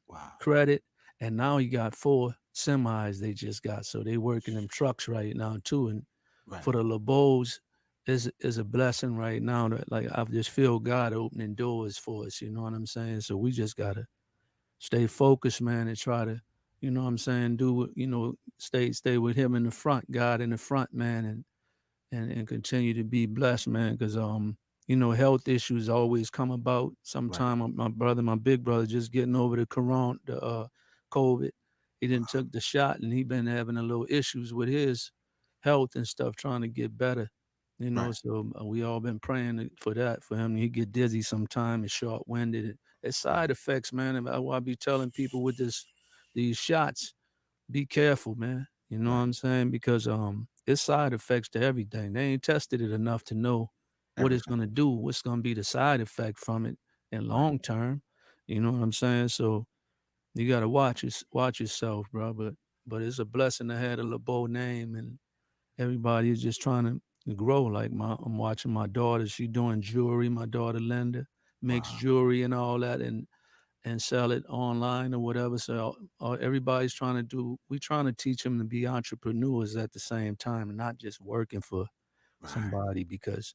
Wow. credit, and now he got 4 semis they just got. So they working them trucks right now too. And Right. for the LaBeauds is a blessing right now that like I just feel God opening doors for us. You know what I'm saying? So we just gotta stay focused, man, and try to, you know what I'm saying, stay with him in the front, God in the front, man, and continue to be blessed, man, because health issues always come about. Right. Sometime my big brother, just getting over the COVID. He didn't Wow. took the shot, and he been having a little issues with his health and stuff, trying to get better. Right. So we all been praying for that for him. He get dizzy sometime and short winded. It's Right. side effects, man. And I be telling people with these shots, be careful, man. You know what Right. I'm saying? Because it's side effects to everything. They ain't tested it enough to know what it's Everything. gonna do, what's gonna be the side effect from it in Right. long term. You know what I'm saying? So you gotta watch yourself, bro. But it's a blessing to have the LeBeau name, and everybody is just trying to grow. Like I'm watching my daughter, she doing jewelry. My daughter Linda makes Wow. jewelry and all that, and sell it online or whatever. So everybody's trying to we trying to teach them to be entrepreneurs at the same time and not just working for Right. somebody because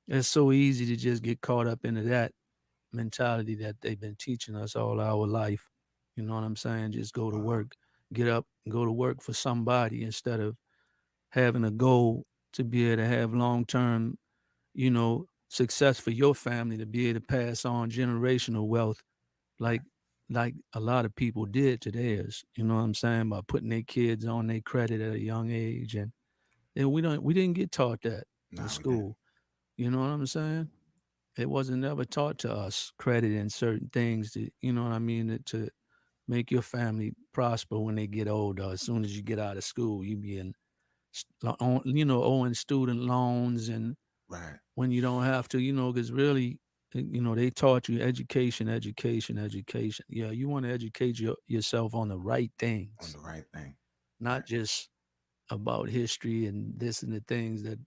it's so easy to just get caught up into that mentality that they've been teaching us all our life. You know what I'm saying? Just go to Wow. work, get up, and go to work for somebody instead of having a goal to be able to have long term, success for your family to be able to pass on generational wealth like like a lot of people did to theirs. You know what I'm saying? By putting their kids on their credit at a young age, and we didn't get taught that in No, we didn't. school. You know what I'm saying? It wasn't never taught to us credit and certain things to, you know what I mean, to make your family prosper when they get older. As soon as you get out of school, you be in, owing student loans and Right. when you don't have to, because really, they taught you education, education, education. Yeah, you want to educate yourself on the right On things, the right thing. not Right. just about history and this and the things that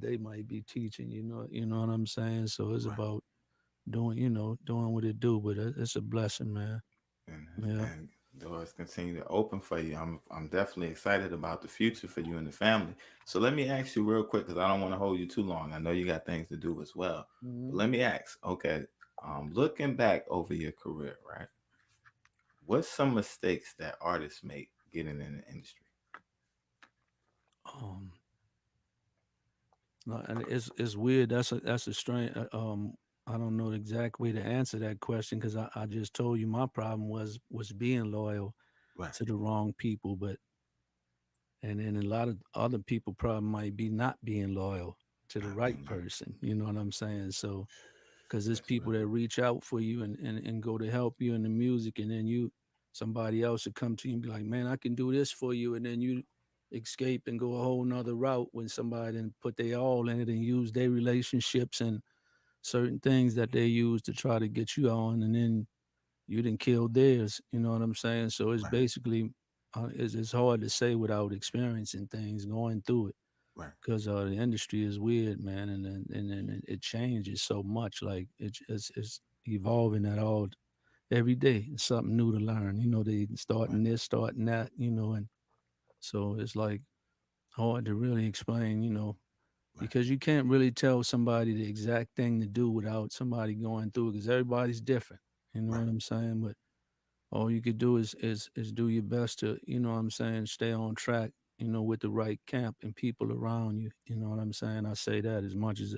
they might be teaching. You know what I'm saying. So it's Right. about doing what it do. But it's a blessing, man. and Yeah. and doors continue to open for you. I'm definitely excited about the future for you and the family. So let me ask you real quick, because I don't want to hold you too long. I know you got things to do as well. But Mhm. let me ask, okay, looking back over your career, right? What's some mistakes that artists make getting in the industry? Um, no, and it's weird. That's a strange. I don't know the exact way to answer that question because I just told you my problem was being loyal Right. to the wrong people, but and then a lot of other people probably might be not being loyal to the Not right being like, person. You know what I'm saying? So because there's that's people real. that reach out for you and go to help you in the music, and then somebody else would come to you and be like, man, I can do this for you, and then you escape and go a whole nother route when somebody didn't put their all in it and use their relationships and certain things that they use to try to get you on, and then you didn't kill theirs. You know what I'm saying? So it's Right. basically it's hard to say without experiencing things, going through it, Right. because the industry is weird, man, and it changes so much. Like it's evolving at all every day. It's something new to learn. They Right. starting this, starting that. And so it's like hard to really explain. Right. Because you can't really tell somebody the exact thing to do without somebody going through it, because everybody's different. You know Right. what I'm saying? But all you could do is do your best to, what I'm saying, stay on track, with the right camp and people around you. You know what I'm saying? I say that as much as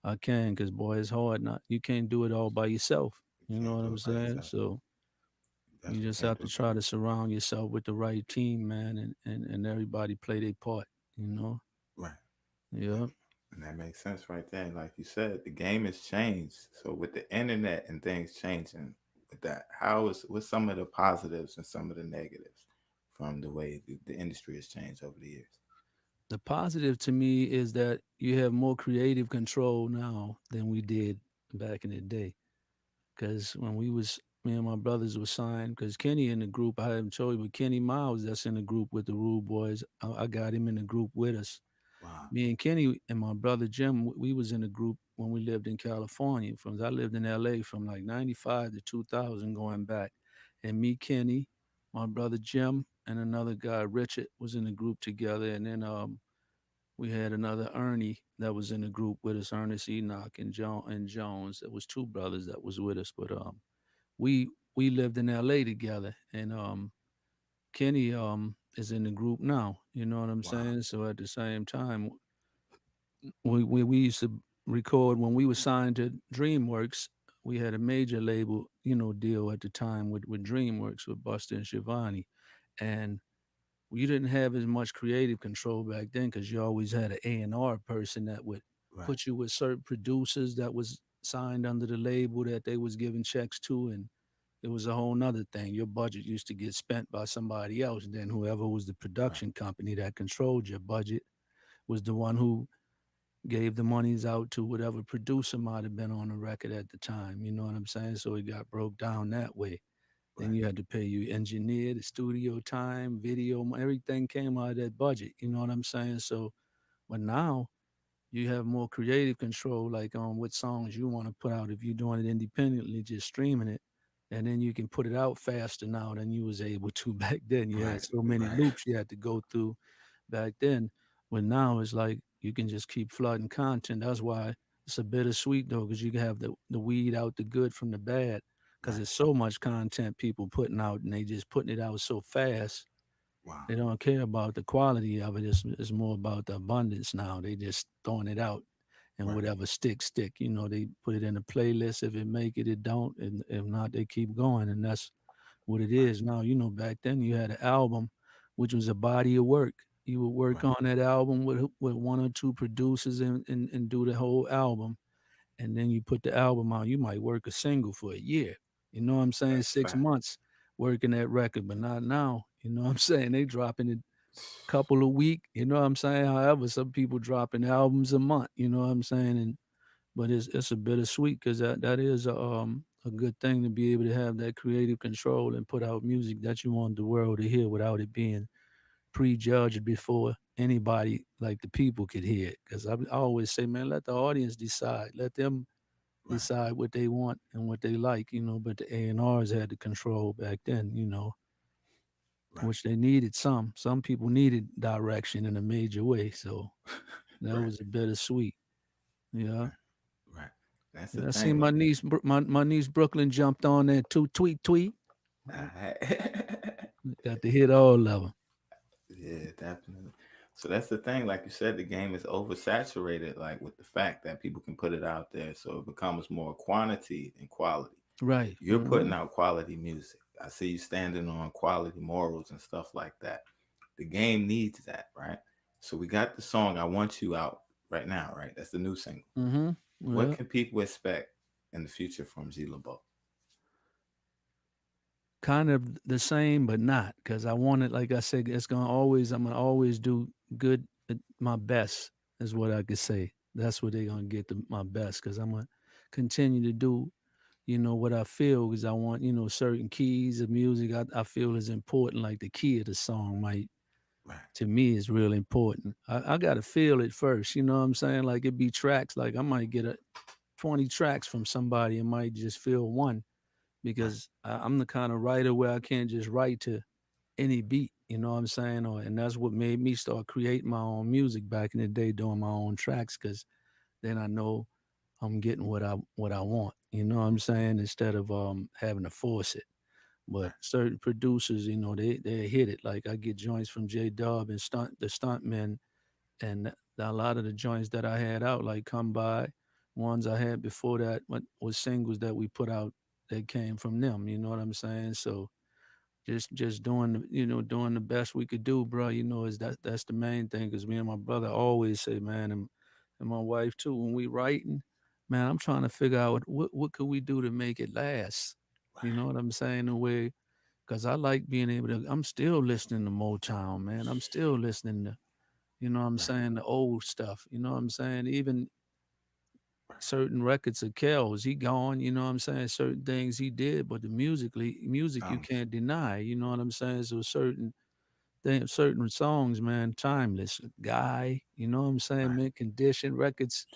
I can, because boy, it's hard. Not You can't do it all by yourself. You You know can't what do I'm it by saying? yourself. So You you definitely just can't have do to it by try to yourself. surround yourself with the right team, man, and everybody play their part. You know? Right. Right. Yeah. And that makes sense right there. Like you said, the game has changed. So with the internet and things changing with that, what's some of the positives and some of the negatives from the way the industry has changed over the years? The positive to me is that you have more creative control now than we did back in the day. Because when me and my brothers were signed, because Kenny in the group, I haven't told you, but Kenny Miles, that's in the group with the Rude Boys. I got him in the group with us. Wow. Me and Kenny and my brother Jim, we was in a group when we lived in California. I lived in LA from like 95 to 2000 going back. And me, Kenny, my brother Jim, and another guy, Richard, was in the group together. And then we had another Ernie that was in the group with us, Ernest Enoch and Jones. There was two brothers that was with us, but we lived in LA together. And Kenny is in the group now. You know what I'm Wow. saying? So at the same time, we used to record when we were signed to DreamWorks. We had a major label, deal at the time with DreamWorks with Buster and Shivani, and you didn't have as much creative control back then because you always had an A&R person that would Right. put you with certain producers that was signed under the label that they was giving checks to, and it was a whole nother thing. Your budget used to get spent by somebody else. Then whoever was the Right. production company that controlled your budget was the one who gave the monies out to whatever producer might have been on the record at the time. You know what I'm saying? So it got broke down that way. Then Right. you had to pay your engineer, the studio time, video, everything came out of that budget. You know what I'm saying? So, but now you have more creative control, like on what songs you want to put out. If you're doing it independently, just streaming it, and then you can put it out faster now than you was able to back then. You had Right. so many Right. loops you had to go through back then. But now it's like you can just keep flooding content. That's why it's a bittersweet though, because you can have the weed out the good from the bad. Because Right. there's so much content people putting out, and they just putting it out so fast. Wow. They don't care about the quality of it. It's more about the abundance now. They just throwing it out, and Right. whatever stick. They put it in a playlist. If it make it, it don't. And if not, they keep going. And that's what it Right. is now. Back then you had an album, which was a body of work. You would work Right. on that album with one or two producers and do the whole album. And then you put the album out. You might work a single for a year. You know what I'm saying? That's a Six fact. months working that record, but not now. You know what I'm saying? They dropping it couple a week. You know what I'm saying? However, some people dropping albums a month. You know what I'm saying? And but it's a bittersweet because that is a good thing to be able to have that creative control and put out music that you want the world to hear without it being prejudged before anybody like the people could hear it. Because I always say, man, let the audience decide. Let them Right. decide what they want and what they like. But the A&Rs had the control back then. Right. Which they needed some. Some people needed direction in a major way. So that Right. was a bittersweet. Yeah. Right. Right. That's the Yeah, I seen thing. my niece, my niece Brooklyn jumped on there too. Tweet. Alright. Got to hit all of them. Yeah, definitely. So that's the thing. Like you said, the game is oversaturated, like with the fact that people can put it out there. So it becomes more quantity than quality. Right. You're putting out quality music. I see you standing on quality morals and stuff like that. The game needs that, right? So we got the song I Want You out right now, right? That's the new single. Mm-hmm. What Well, can people expect in the future from G.LaBeaud? kind of the same, but not because I want it. Like I said, I'm gonna always do good. My best is what I could say. That's what they're gonna get my best because I'm gonna continue to do. what I feel, because I want, certain keys of music I feel is important, like the key of the song might, Right. to me, is really important. I got to feel it first, you know what I'm saying? Like it be tracks, like I might get 20 tracks from somebody and might just feel one, Right. because I'm the kind of writer where I can't just write to any beat, you know what I'm saying? And that's what made me start creating my own music back in the day, doing my own tracks, because then I know I'm getting what I want, you know what I'm saying, instead of having to force it. But Right. certain producers, they hit it. Like I get joints from J.Dub and the stuntmen, and a lot of the joints that I had out, like Come By, ones I had before that, what was singles that we put out that came from them. You know what I'm saying? So just doing doing the best we could do, bro. That's the main thing. Because me and my brother always say, man, and my wife too, when we writing, man, I'm trying to figure out what could we do to make it last. You know Right. what I'm saying? The way, because I like being able to. I'm still listening to Motown, man. I'm still listening to, what I'm Right. saying, the old stuff. You know what I'm saying? Even Right. certain records of Kells, he gone, you know what I'm saying? Certain things he did, but the music you Um. can't deny, you know what I'm saying? So certain songs, man, timeless. Guy, you know what I'm saying? Right. Mint Condition records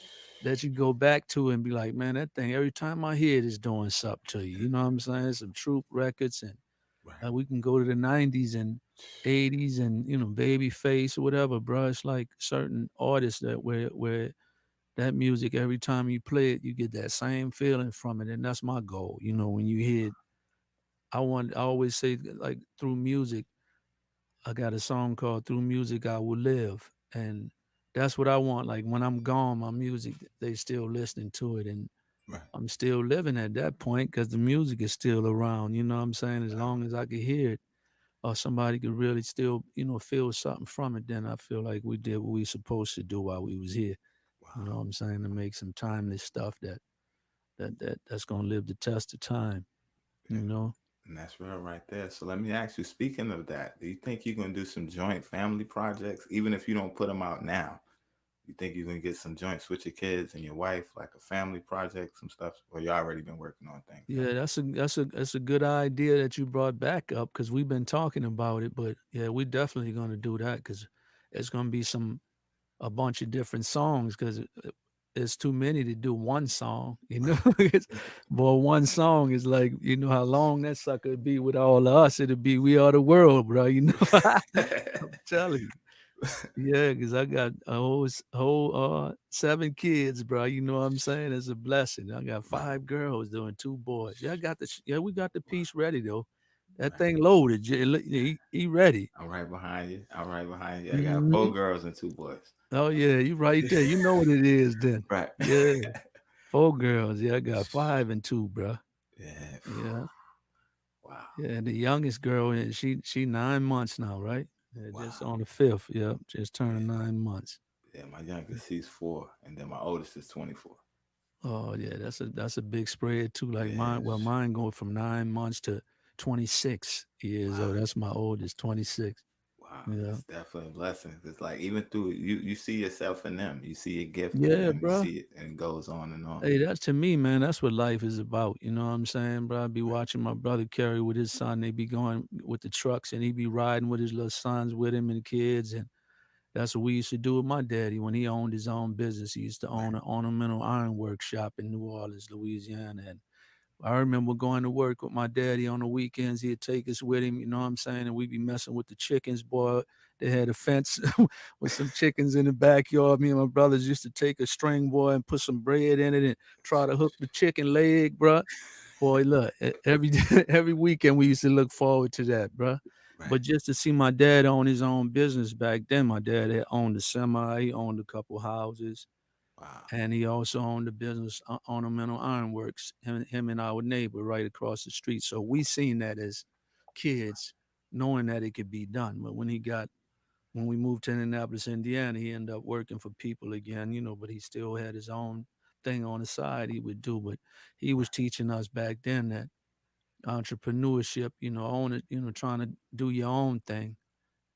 that you go back to and be like, man, that thing, every time I hear it is doing something to you. You know what I'm saying? Some Troop records, and Right. we can go to the 90s and 80s, and Babyface or whatever, bro. It's like certain artists that where that music, every time you play it, you get that same feeling from it, and that's my goal. When you hear it, I always say, like, through music, I got a song called "Through Music I Will Live," and that's what I want. Like when I'm gone, my music, they still listening to it, and Right. I'm still living at that point because the music is still around. You know what I'm saying? As long as I can hear it, or somebody could really still, feel something from it, then I feel like we did what we supposed to do while we was here. You know Wow. what I'm saying? To make some timeless stuff that's gonna live the test of time. You Yeah. know? And that's real right there. So let me ask you, speaking of that, do you think you're gonna do some joint family projects, even if you don't put them out now? You think you're gonna get some joints with your kids and your wife, like a family project, some stuff, or you already been working on things like Yeah, that's a good idea that you brought back up, because we've been talking about it. But yeah, we're definitely gonna do that, because it's gonna be a bunch of different songs, because it's too many to do one song. It's, boy, one song is like, how long that sucker be with all of us. It'll be We Are the World, bro. that? I'm telling you. Yeah, because I got a whole 7 kids, bro. You know what I'm saying? It's a blessing. I got Right. 5 girls doing 2 boys. Yeah, we got the Wow. piece ready though. That Right. thing loaded. He ready. I'm right behind you. I'm right behind you. I got 4 Mhm. girls and 2 boys. Oh yeah, you right there. You know what it is then. Right. Yeah, 4 girls. Yeah, I got 5 and 2, bro. Yeah. Yeah, Wow. yeah. The youngest girl, she 9 months now, right? Yeah, just Wow. on the 5th. Yep, just Yeah. turning 9 months. Yeah. My youngest, he's 4, and then my oldest is 24. Oh yeah, that's a big spread too. Like Yeah. mine going from 9 months to 26 years Wow. old. That's my oldest, 26. Wow. Yeah, That's definitely a blessing. It's like even through you see yourself in them. You see a gift in yeah, them. You bro. see it, and it goes on and on. Hey, that's to me, man. That's what life is about. You know what I'm saying, bro? I be Right. watching my brother carry with his son. They be going with the trucks, and he be riding with his little sons with him and the kids. And that's what we used to do with my daddy when he owned his own business. He used to Right. own an ornamental iron workshop in New Orleans, Louisiana. And I remember going to work with my daddy on the weekends. He'd take us with him, you know what I'm saying? And we'd be messing with the chickens, boy. They had a fence with some chickens in the backyard. Me and my brothers used to take a string, boy, and put some bread in it and try to hook the chicken leg, bro. Boy, look, every every weekend we used to look forward to that, bro. Right. But just to see my dad own his own business back then, my dad had owned a semi, he owned a couple houses, Wow. and he also owned the business Ornamental Ironworks. Him and our neighbor right across the street. So we seen that as kids, knowing that it could be done. But when we moved to Indianapolis, Indiana, he ended up working for people again, but he still had his own thing on the side he would do. But he was Right. teaching us back then that entrepreneurship, own it, trying to do your own thing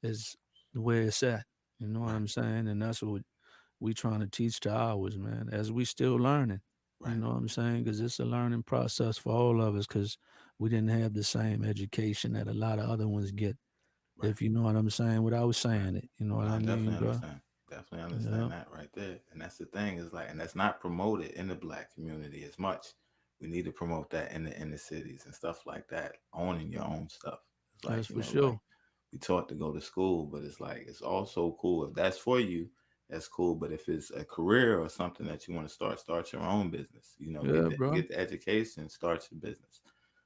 is the way it's at. You know what Right. I'm saying? And that's what we trying to teach to ours, man, as we still learning. You Right. know what I'm saying? Because it's a learning process for all of us. Because we didn't have the same education that a lot of other ones get. Right. If you know what I'm saying, without Right. saying it, you know what No, I I mean, definitely bro? understand. Definitely Yeah, understand that right there. And that's the thing is like, and that's not promoted in the black community as much. We need to promote that in the cities and stuff like that. Owning your own stuff. It's that's like, for like sure. we taught to go to school, but it's like it's also cool if that's for you. That's cool. But if it's a career or something that you want to start your own business. Yeah, bro. Get the education, start your business.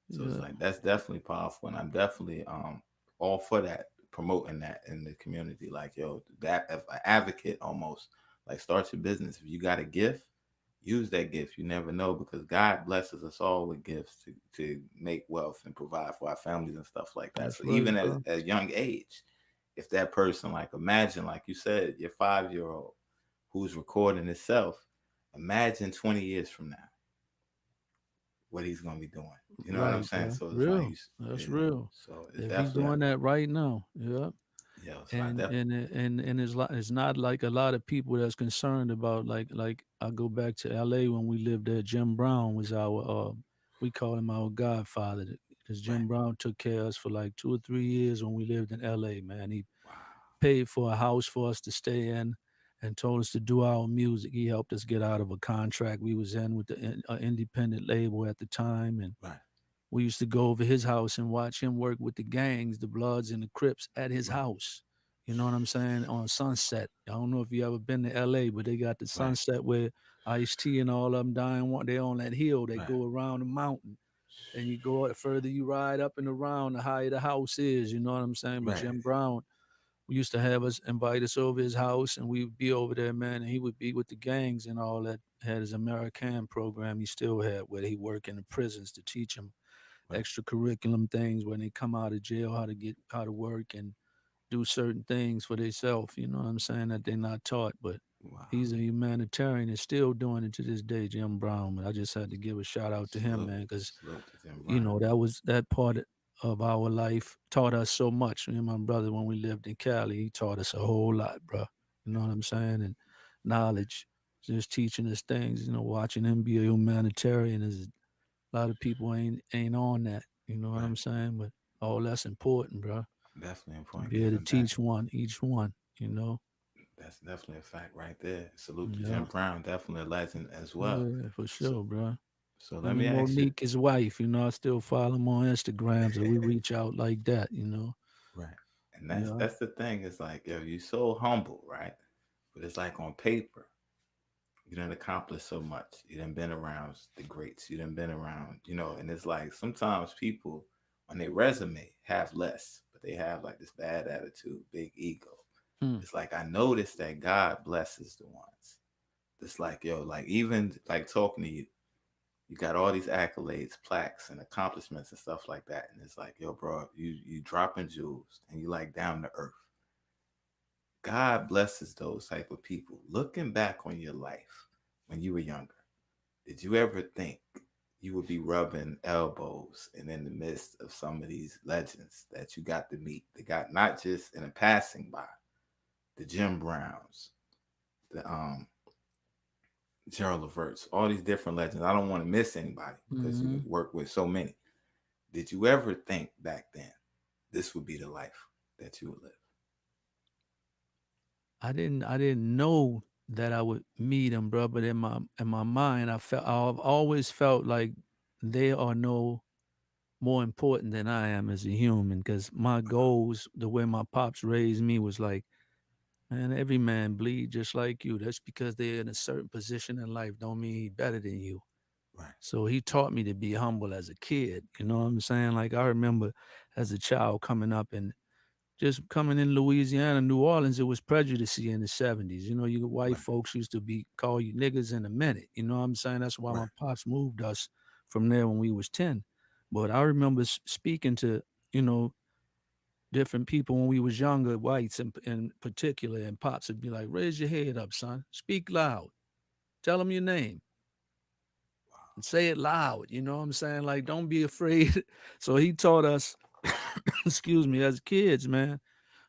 So it's Yeah, like that's definitely powerful, and I'm definitely all for that, promoting that in the community. Like yo, that as an advocate almost, like start your business. If you got a gift, use that gift. You never know because God blesses us all with gifts to make wealth and provide for our families and stuff like that. that's So right, even at bro. a young age, if that person, like imagine, like you said, your 5 year old who's recording himself, imagine 20 years from now what he's gonna be doing. You know what I'm Right, saying? bro. So it's like Real. That's yeah. real. So it's If he definitely doing that right now, yeah. yeah. So I And definitely it's not like a lot of people that's concerned about like I go back to L.A. when we lived there. Jim Brown was our we call him our godfather because right. Jim Brown took care of us for like 2 or 3 years when we lived in L.A. Man, he Wow. paid for a house for us to stay in and told us to do our music. He helped us get out of a contract we was in with the independent label at the time, and Right. we used to go over his house and watch him work with the gangs, the Bloods and the Crips at his Right. house. You know what I'm saying? On Sunset. I don't know if you ever been to LA, but they got the Right. Sunset where Ice T and all of them dying. They on that hill. They Right. go around the mountain. And you go the further you ride up and around, the higher the house is. You know what I'm saying? But Right. Jim Brown we used to have us invite us over his house and we would be over there, man, and he would be with the gangs and all that. Had his American program he still had where he worked in the prisons to teach them Right. extracurriculum things when they come out of jail, how to work and do certain things for themselves, you know what I'm saying, that they're not taught. But Wow. he's a humanitarian and still doing it to this day, Jim Brown. But I just had to give a shout out to him, Salute. man, because Salute to Jim you Brown. know that part of our life taught us so much. Me and my brother, when we lived in Cali, he taught us a whole lot, bro. You know what I'm saying? And knowledge, just teaching us things. You know, watching him be a humanitarian is a lot of people ain't on that. You know what Right. I'm saying? But all that's important, bro. Definitely To important be able to giving back. teach one, each one. You know? That's definitely a fact right there. Salute to Yeah, Jim Brown, definitely a legend as well. yeah, for So, sure, bro. so let me Even ask you. Monique, his wife, you know, I still follow him on Instagram, so we reach out like that. You know? Right, and Yeah. that's the thing. It's like yo, you so humble, right? But it's like on paper, you done accomplished so much. You done been around the greats. You done been around, and it's like sometimes people on their resume have less, but they have like this bad attitude, big ego. Hmm. It's like I noticed that God blesses the ones. It's like yo, like even like talking to you, you got all these accolades, plaques, and accomplishments and stuff like that, and it's like yo, bro, you dropping jewels and you like down to earth. God blesses those type of people. Looking back on your life when you were younger, did you ever think you would be rubbing elbows and in the midst of some of these legends that you got to meet? That got not just in a passing by, the Jim Browns, the Gerald Leverts, all these different legends. I don't want to miss anybody because you Hmm. work with so many. Did you ever think back then this would be the life that you would live? I didn't know that I would meet him, bro. But in my mind, I've always felt like they are no more important than I am as a human. Because my goals, the way my pops raised me, was like, man, every man bleed just like you. That's because they're in a certain position in life. Don't mean he better than you. Right, So he taught me to be humble as a kid. You know what I'm saying? Like I remember as a child coming up and just coming in Louisiana, New Orleans, it was prejudice in the 70s. You know, you white right, folks used to be call you niggas in a minute. You know what I'm saying? That's why my right, pops moved us from there when we was 10. But I remember speaking to, you know, different people when we was younger, whites in particular, and pops would be like, raise your head up, son. Speak loud. Tell them your name and say it loud. You know what I'm saying? Like, don't be afraid. So he taught us, excuse me, as kids, man,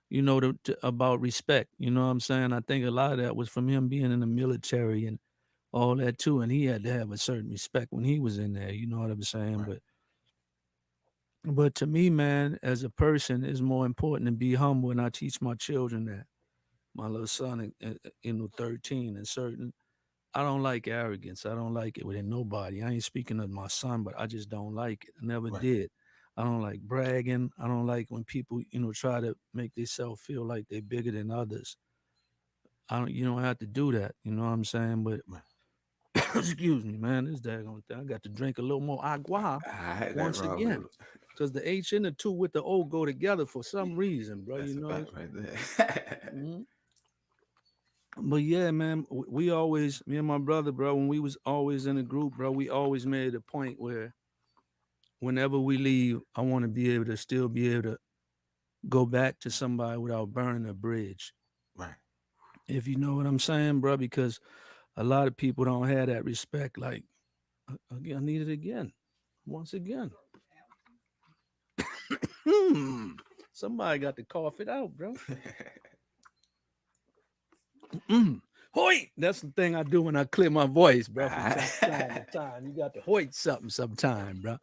you know, about respect. You know what I'm saying? I think a lot of that was from him being in the military and all that too, and he had to have a certain respect when he was in there. You know what I'm saying? Right. But to me, man, as a person, it's more important to be humble, and I teach my children that. My little son, 13 and certain. I don't like arrogance. I don't like it within nobody. I ain't speaking of my son, but I just don't like it. I never Right. did. I don't like bragging. I don't like when people, try to make themselves feel like they're bigger than others. I don't. You don't have to do that. You know what I'm saying? But Right. excuse me, man. This daggone thing. I got to drink a little more agua I had that once wrong. again, because the H and the two with the O go together for some reason, bro. That's You a know. fact right there. Mhm. But yeah, man, we always, me and my brother, bro, when we was always in a group, bro, we always made a point where whenever we leave, I want to be able to still be able to go back to somebody without burning a bridge. Right. If you know what I'm saying, bro, because a lot of people don't have that respect. Like, again, I need it again, once again. Hmm. Somebody got to cough it out, bro. Hoit! That's the thing I do when I clear my voice, bro, from time to I time. You got to hoit something sometime, bro.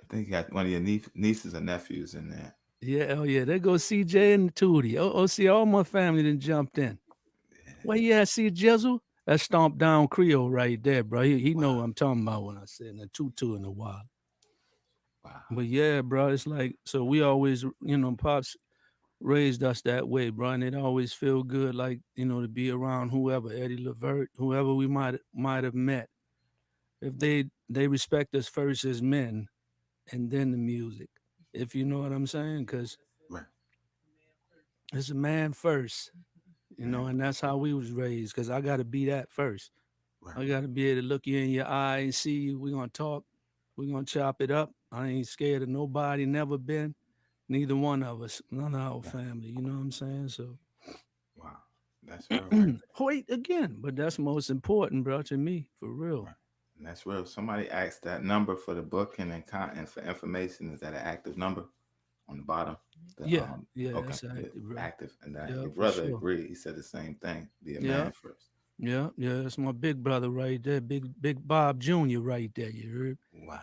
think you got one of your nieces or nephews in there. Yeah, oh yeah, there goes CJ and Tootie. Oh, see, all my family done jumped in. Well, yeah, see Jizzle? That's Stomp Down Creole right there, bro. He know Wow. what I'm talking about when I say the tutu in the wild. Wow. But yeah, bro, it's like, so we always, Pops raised us that way, bro, and it always feel good, like, to be around whoever, Eddie Levert, whoever we might have met. If they respect us first as men and then the music, if you know what I'm saying, because Right. it's a man first, Man and that's first. how we was raised. Because I got to be that first. Right. I got to be able to look you in your eye and see you. We're gonna talk. We're gonna chop it up. I ain't scared of nobody. Never been. Neither one of us. None of our Right. family. You know what I'm saying? So, Wow. That's real right there. wait again. But that's most important, bro, to me, for real. Right. And that's real. Somebody asked that number for the booking and content for information. Is that an active number on the bottom? The Yeah, yeah, okay, that's yeah, active, bro. active. And that Yeah, your for brother sure. agreed. He said the same thing. Be a Yeah, man first. yeah, yeah. That's my big brother right there. Big Bob Jr. right there. You heard? Wow.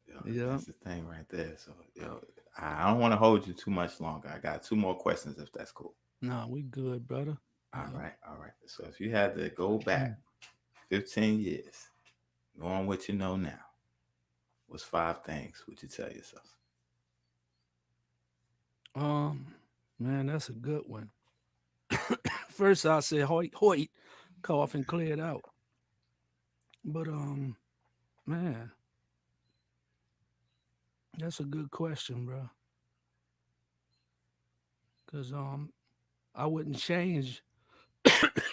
Yo, Yeah. that's the thing right there. So yo, I don't want to hold you too much longer. I got two more questions if that's cool. Nah, we good, brother. All Yeah. right, all right. So if you had to go back 15 years, knowing what you know now, what's five things would you tell yourself? um, man, that's a good one. First, I say hoit, hoit, cough and clear it out. But man, that's a good question, bro. Cause I wouldn't change.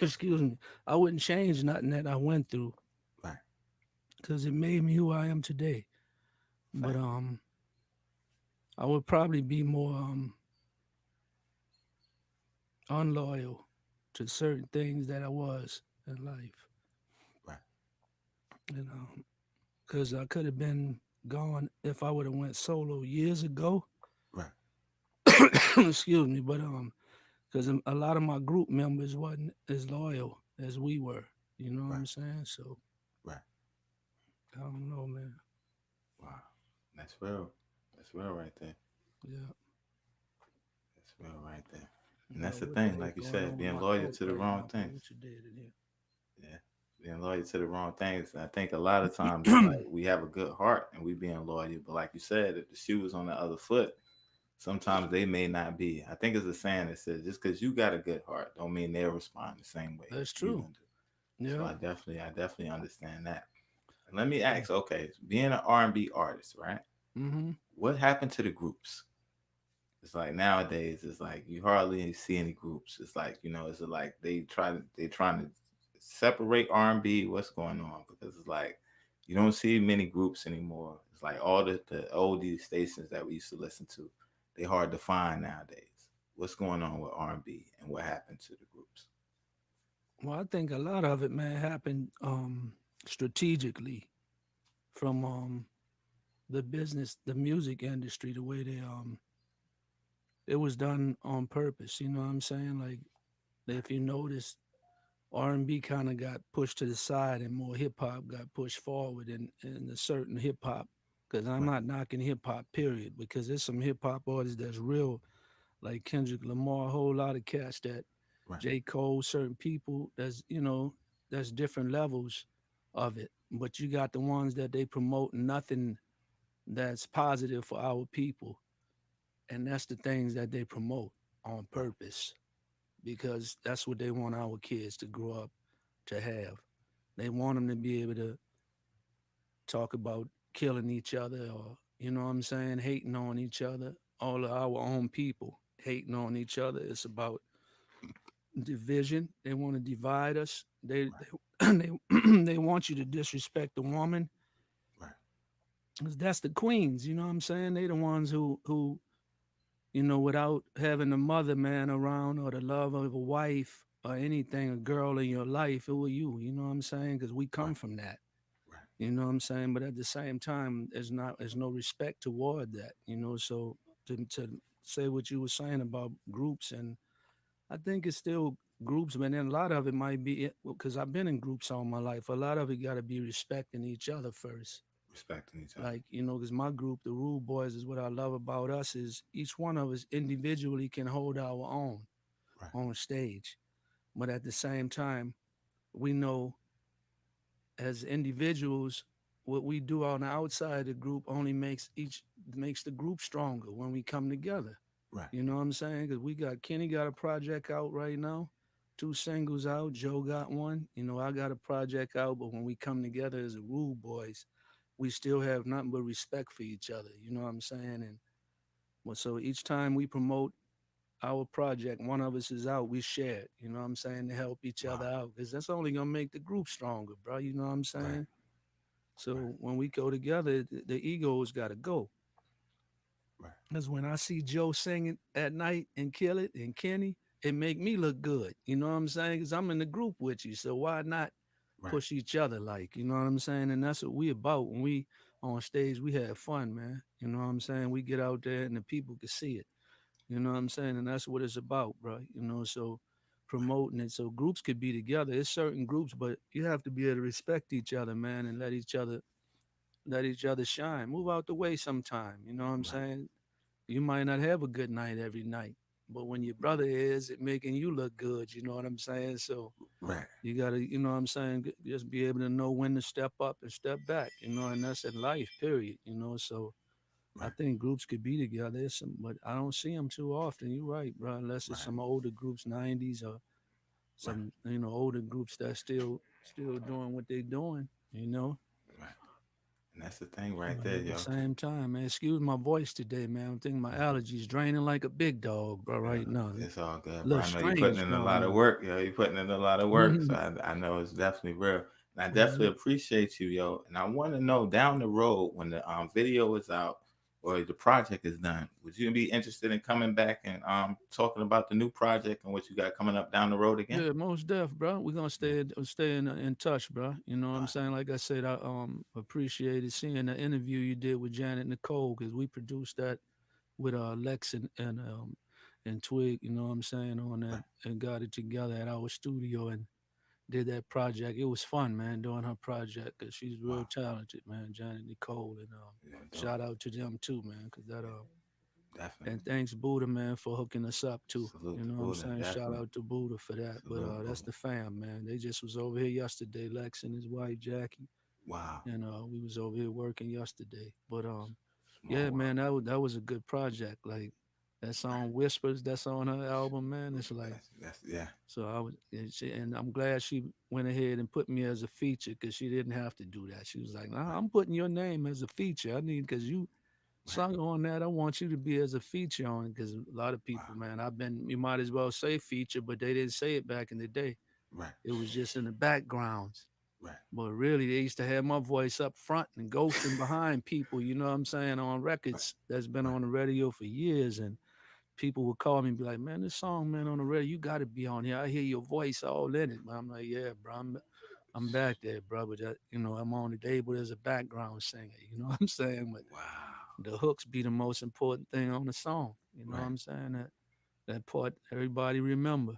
Excuse me. I wouldn't change nothing that I went through, Right. cause it made me who I am today. But Fact. I would probably be more unloyal to certain things that I was in life, Right. you know, cause I could have been gone if I would have went solo years ago. Right. Excuse me, but because a lot of my group members wasn't as loyal as we were. You know what Right. I'm saying? So Right. I don't know, man. Wow. That's real. That's real right there. Yeah, That's real right there. And yeah. that's the What the thing, heck like you going said, on with being my loyal throat to the right wrong now, bro? things. What you did in Yeah. Being loyal to the wrong things. And I think a lot of times it's like here? we have a good heart and we being loyal. But like you said, if the shoe was on the other foot, sometimes they may not be. I think it's a saying that says just because you got a good heart don't mean they'll respond the same way That's you true. gonna do. So Yeah. I definitely understand that. And let me ask, okay, being an R&B artist, right? Mm-hmm. What happened to the groups? It's like nowadays, it's like you hardly see any groups. It's like it's like they trying to separate R&B. What's going on? Because it's like you don't see many groups anymore. It's like all the oldie stations that we used to listen to, they hard to find nowadays. What's going on with R&B and what happened to the groups? Well, I think a lot of it, man, happened strategically from the business, the music industry, the way it was done on purpose. You know what I'm saying? Like if you notice, R&B kind of got pushed to the side and more hip hop got pushed forward in a certain hip hop. Because I'm Right. not knocking hip hop, period. Because there's some hip hop artists that's real, like Kendrick Lamar, a whole lot of cats that Right. J. Cole, certain people, that's different levels of it. But you got the ones that they promote nothing that's positive for our people. And that's the things that they promote on Right. purpose because that's what they want our kids to grow up to have. They want them to be able to talk about killing each other or, you know what I'm saying, hating on each other. All of our own people hating on each other. It's about division. They want to divide us. Right. They want you to disrespect the woman. Right. 'Cause that's the queens, you know what I'm saying? They the ones who without having a mother man around or the love of a wife or anything, a girl in your life, who are you know what I'm saying? Because we come Right. from that. Right. You know what I'm saying? But at the same time, there's no respect toward that. So to say what you were saying about groups, and I think it's still groups, but then a lot of it might be because I've been in groups all my life. A lot of it got to be respecting each other first. Respecting each other. Like, because my group, the Rule Boys, is what I love about us is each one of us individually can hold our own Right. on stage. But at the same time, we know as individuals, what we do on the outside of the group only makes the group stronger when we come together. Right. You know what I'm saying? Because Kenny got a project out right now, two singles out. Joe got one. I got a project out. But when we come together as a Rule Boys, we still have nothing but respect for each other. You know what I'm saying? And well, so each time we promote our project, one of us is out, we share it. You know what I'm saying? To help each Wow. other out, because that's only gonna make the group stronger, bro. You know what I'm Right. saying? Right. So when we go together, the egos got to go. Right. Because when I see Joe singing at night and kill it, and Kenny, it make me look good. You know what I'm saying? Because I'm in the group with you, so why not Right. push each other? Like, you know what I'm saying? And that's what we about. When we on stage, we have fun, man. You know what I'm saying? We get out there and the people can see it. You know what I'm saying? And that's what it's about, bro. So Right. promoting it so groups could be together. It's certain groups, but you have to be able to respect each other, man, and let each other shine. Move out the way sometime. You know what I'm Right. saying? You might not have a good night every night, but when your brother is, it making you look good. You know what I'm saying? So Right. you gotta, you know what I'm saying, just be able to know when to step up and step back. And that's in life, period. So I Right. think groups could be together. But I don't see them too often. You're right, bro. Unless it's Right. some older groups, '90s, or Right. some older groups that still doing what they're doing. Right. And that's the thing right But there, at the yo. same time, man, excuse my voice today, man. I'm thinking my allergies draining like a big dog, bro. Yeah, Right now, a it's all good, bro. little I know you're putting strange in a going lot of on. work, yo. You're putting in a lot of work, so I know it's definitely real. And I definitely Mhm. appreciate you, yo. And I want to know down the road when the video is out or the project is done, would you be interested in coming back and talking about the new project and what you got coming up down the road again? Yeah, most def, bro. We're gonna Yeah. stay in touch, bro. You know what All I'm right. saying? Like I said, I appreciated seeing the interview you did with Janet Nicole because we produced that with Lex and Twig. You know what I'm saying on that Right. and got it together at our studio and did that project. It was fun, man, doing her project because she's real Wow. talented, man. Janet Nicole and Yeah, dope. shout out to them too, man, because that Yeah, definitely. and thanks Buddha, man, for hooking us up too. Salute You to know what I'm Buddha. saying? Shout Definitely. out to Buddha for that. But Salute that's Buddha. the fam, man. They just was over here yesterday, Lex and his wife Jackie, Wow. and we was over here working yesterday. But Small yeah, world. man, that was a good project. Like that Right. song Whispers, that's on her album, man. It's like That's yeah. so I was, and I'm glad she went ahead and put me as a feature because she didn't have to do that. She was like, "Nah, Right. I'm putting your name as a feature. I need because you Right. sung on that. I want you to be as a feature on it because a lot of Wow. people, man, you might as well say feature, but they didn't say it back in the day. Right. It was just in the backgrounds. Right. But really, they used to have my voice up front and ghosting behind people, you know what I'm saying, on Right. records that's been Right. on the radio for years. And people would call me and be like, man, this song, man, on the radio, you got to be on here. I hear your voice all in it. But I'm like, yeah, bro, I'm back there, bro. But, I'm on the label as a background singer. You know what I'm saying? But Wow. the hooks be the most important thing on the song. You know what Right. I'm saying? That part everybody remember.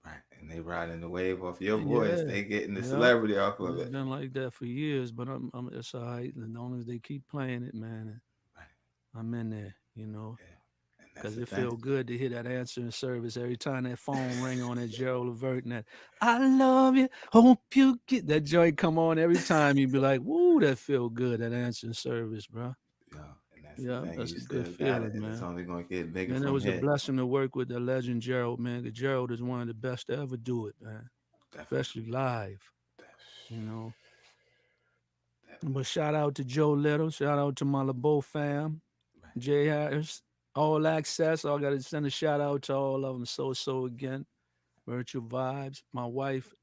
Right. Right. And they riding the wave off your voice. Yeah, They getting the yeah. celebrity off of It's it. been like that for years, but it's all right. As long as they keep playing it, man, Right. I'm in there, you know. Yeah. And that's Cause the it thing. feel good to hear that answering service every time that phone ring on that Gerald Levert and that I love you, hope you get that joint come on every time. You be like, woo, that feel good. That answering service, bro. Yeah. And that's the Yeah, thing. that's You a good still got it. feeling, And it's man. only gonna get bigger Man, it from was a here. blessing to work with the legend Gerald, man. 'Cause Gerald is one of the best to ever do it, man. Definitely. Especially live, Def- you know. But Definitely. shout out to Joe Little, shout out to my LaBeaud fam, Right. Jay Harris, All Access. I got to send a shout out to all of them. So again, Virtual Vibes. My wife,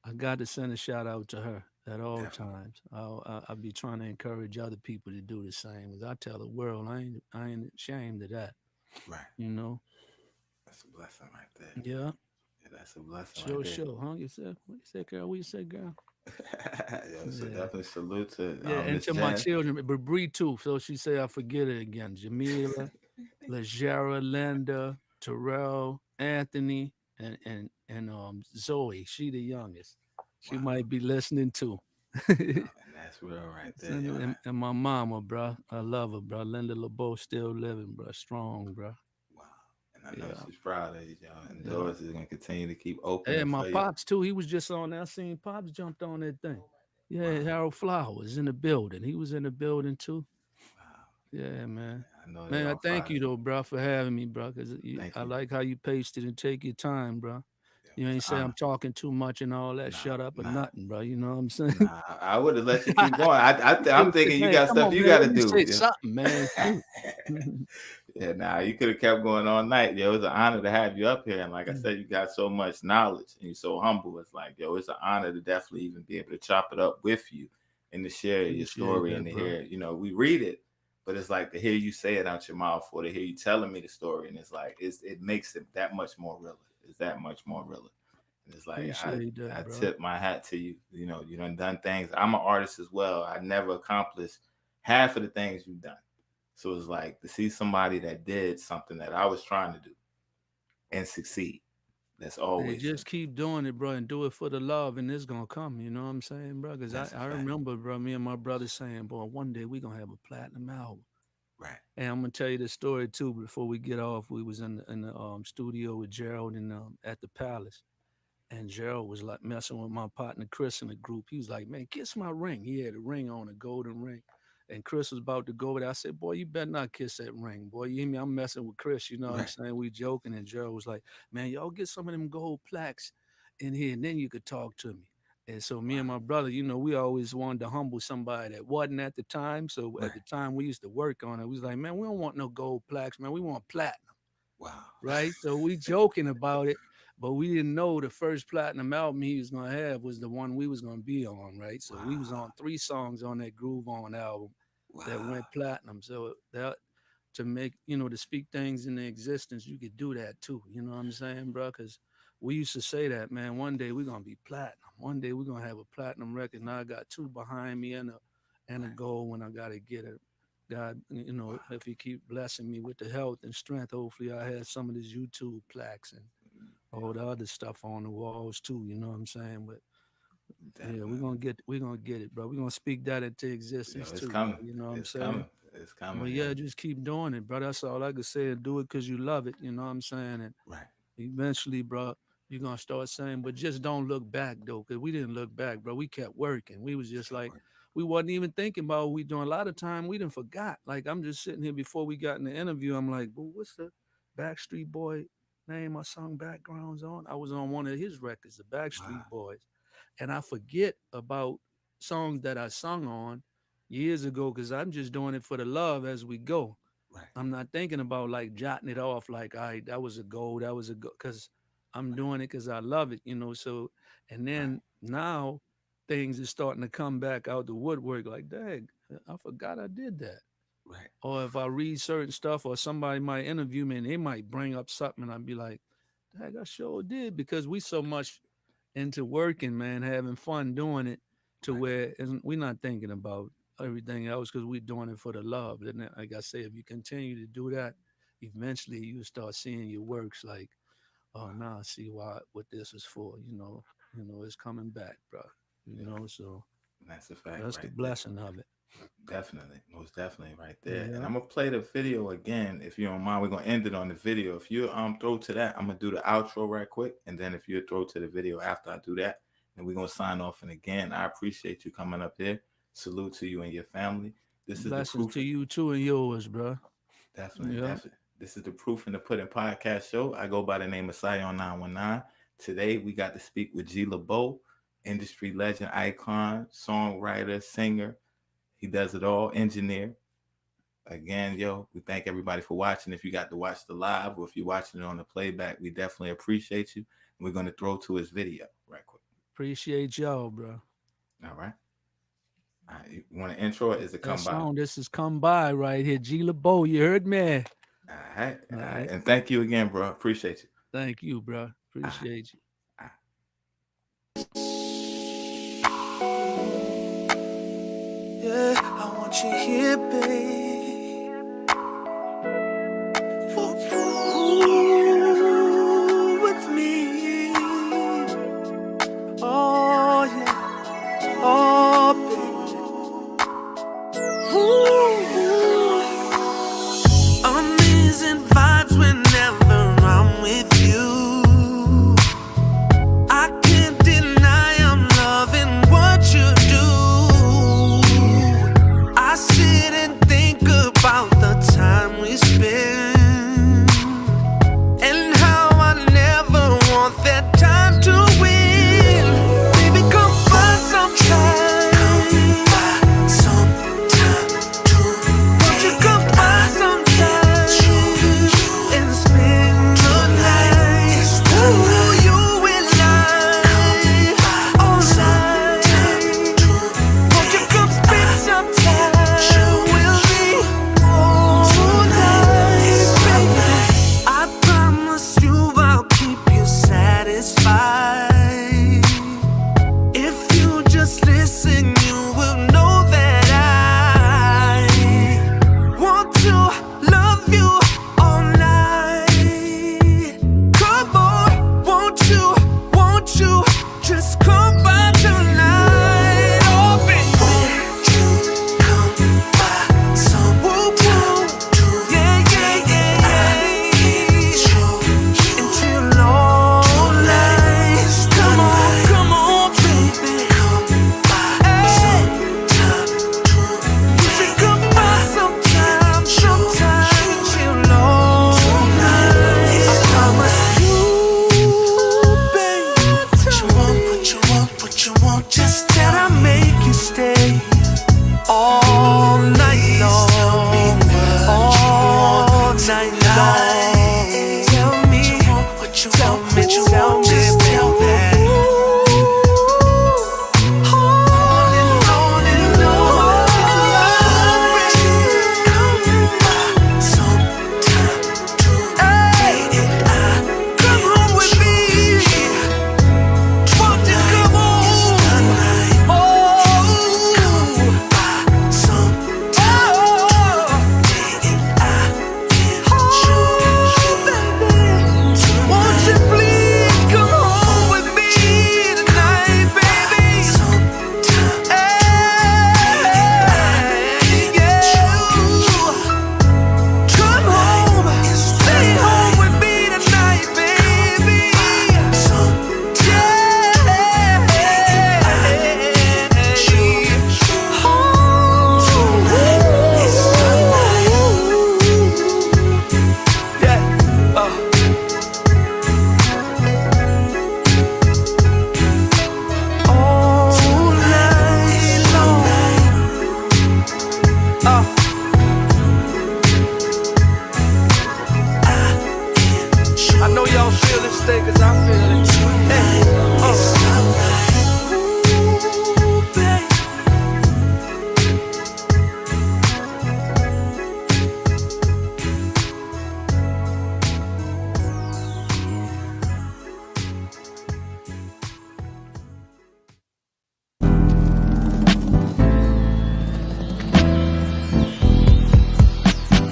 I got to send a shout out to her at all Definitely. times. I'll be trying to encourage other people to do the same. As I tell the world, I ain't ashamed of that. Right. You know. That's a blessing right there. Yeah. Yeah, that's a blessing right Sure, there. sure. Huh? You said what you said, girl? What you said, girl? Yo, so Yeah. definitely salute to Yeah, and Miss to my Jen. children, but Bree too. So she say I forget it again. Jamila, Lajera, Linda, Terrell, Anthony, and Zoe. She the youngest. She Wow. might be listening too. Yo, and that's real right there, yo. And my mama, bro. I love her, bro. Linda LeBeau still living, bro. Strong, bro. Wow. And I know Yeah, she's proud of you, yo. And yeah. doors is gonna continue to keep opening And my for you. pops too. He was just on there. I seen pops jumped on that thing. Yeah, Wow. Harold Flowers in the building. He was in the building too. Wow. Yeah, man. I know they Man, I all thank proud of you you. though, bro, for having me, bro. Cause Thank I you. like how you paced it and take your time, bro. Yo, You it's ain't an say I'm honor. talking too much and all that. Nah, Shut up or nah, nothing, bro. You know what I'm saying? nah. I would have let you keep going. I'm thinking you Man, got come stuff on, you man. got Let to me do. say something, man. Yeah. Shoot. Yeah, nah, you could have kept going all night. Yo, it was an honor to have you up here. And like I said, you got so much knowledge and you're so humble. It's like, yo, it's an honor to definitely even be able to chop it up with you and to share your Appreciate story and that, to bro. hear, we read it, but it's like to hear you say it out your mouth or to hear you telling me the story. And it's like, it makes it that much more realer. It's that much more realer. And it's like, Appreciate that, I bro. tip my hat to you. You done things. I'm an artist as well. I never accomplished half of the things you've done. So it's like to see somebody that did something that I was trying to do and succeed. That's Hey, always just keep doing it, bro, and do it for the love, and it's gonna come. You know what I'm saying, bro? Because I, that's a I fact. remember, bro, me and my brother saying, boy, one day we gonna have a platinum album. Right. And I'm gonna tell you the story too. Before we get off, we was in the studio with Gerald and at the Palace, and Gerald was like messing with my partner Chris in the group. He was like, "Man, kiss my ring." He had a ring on, a golden ring. And Chris was about to go there. I said, "Boy, you better not kiss that ring, boy. You hear me? I'm messing with Chris. You know what I'm Right. saying? We joking." And Gerald was like, "Man, y'all get some of them gold plaques in here, and then you could talk to me." And so me Wow. and my brother, we always wanted to humble somebody that wasn't at the time. So Right. at the time we used to work on it, we was like, "Man, we don't want no gold plaques, man. We want platinum." Wow. Right? So we joking about it, but we didn't know the first platinum album he was gonna have was the one we was gonna be on, right? So we was Wow. on 3 songs on that Groove On album that Wow. went platinum. So that to make, to speak things into existence, you could do that too. You know what I'm saying, bro? Because we used to say that, man, one day we're gonna be platinum. One day we're gonna have a platinum record. Now I got two behind me and a Right. goal when I gotta get it. God, Wow. if He keep blessing me with the health and strength, hopefully I have some of these YouTube plaques and all the other stuff on the walls too. You know what I'm saying? But yeah, Definitely. we're gonna get it, bro. We're gonna speak that into Yo, existence it's too, bro. coming. You know what I'm It's saying? coming. It's But coming. yeah, just keep doing it, bro. That's all I could say. And do it because you love it. You know what I'm saying? And Right. eventually, bro, you're gonna start saying, but just don't look back though, because we didn't look back, bro. We kept working. We was Just just kept like working. we wasn't even thinking about what we doing. A lot of time we didn't forgot. Like I'm just sitting here before we got in the interview. I'm like, well, what's the Backstreet Boy name I sung backgrounds on? I was on one of his records, the Wow. Backstreet Boys, and I forget about songs that I sung on years ago because I'm just doing it for the love as we go. Right. I'm not thinking about like jotting it off like, all right, that was a goal, that was a go, because I'm Right. doing it because I love it. So, and Right. then now things are starting to come back out the woodwork like, dang, I forgot I did that. Right. Or if I read certain stuff or somebody might interview me and they might bring up something and I'd be like, dang, I sure did because we so much into working, man, having fun doing it to Right. where we're not thinking about everything else because we're doing it for the love. And like I say, if you continue to do that, eventually you start seeing your works like, oh, now I see what this is for. It's coming back, bro. Yeah, So that's a fact that's the right there. blessing of it. Definitely, most definitely, right there. And Yeah. I'm gonna play the video again if you don't mind. We're gonna end it on the video. If you throw to that, I'm gonna do the outro right quick, and then if you throw to the video after I do that, and we're gonna sign off. And again, I appreciate you coming up here. Salute to you and your family. This is the Blessings proof. to you too and yours, bro. Definitely, Yeah. definitely. This is the Proof in the Pudding podcast show. I go by the name of Sion 919. Today we got to speak with G.LaBeaud, industry legend, icon, songwriter, singer. He does it all, engineer. Again, yo, we thank everybody for watching. If you got to watch the live or if you're watching it on the playback, we definitely appreciate you. And we're going to throw to his video right quick. Appreciate y'all, bro. All right. All right. You want to intro it? Is it That Come By? song, this is Come By right here. G.LaBeaud, you heard me? All right. All right. And thank you again, bro. Appreciate you. Thank you, bro. Appreciate you. Yeah, I want you here, babe.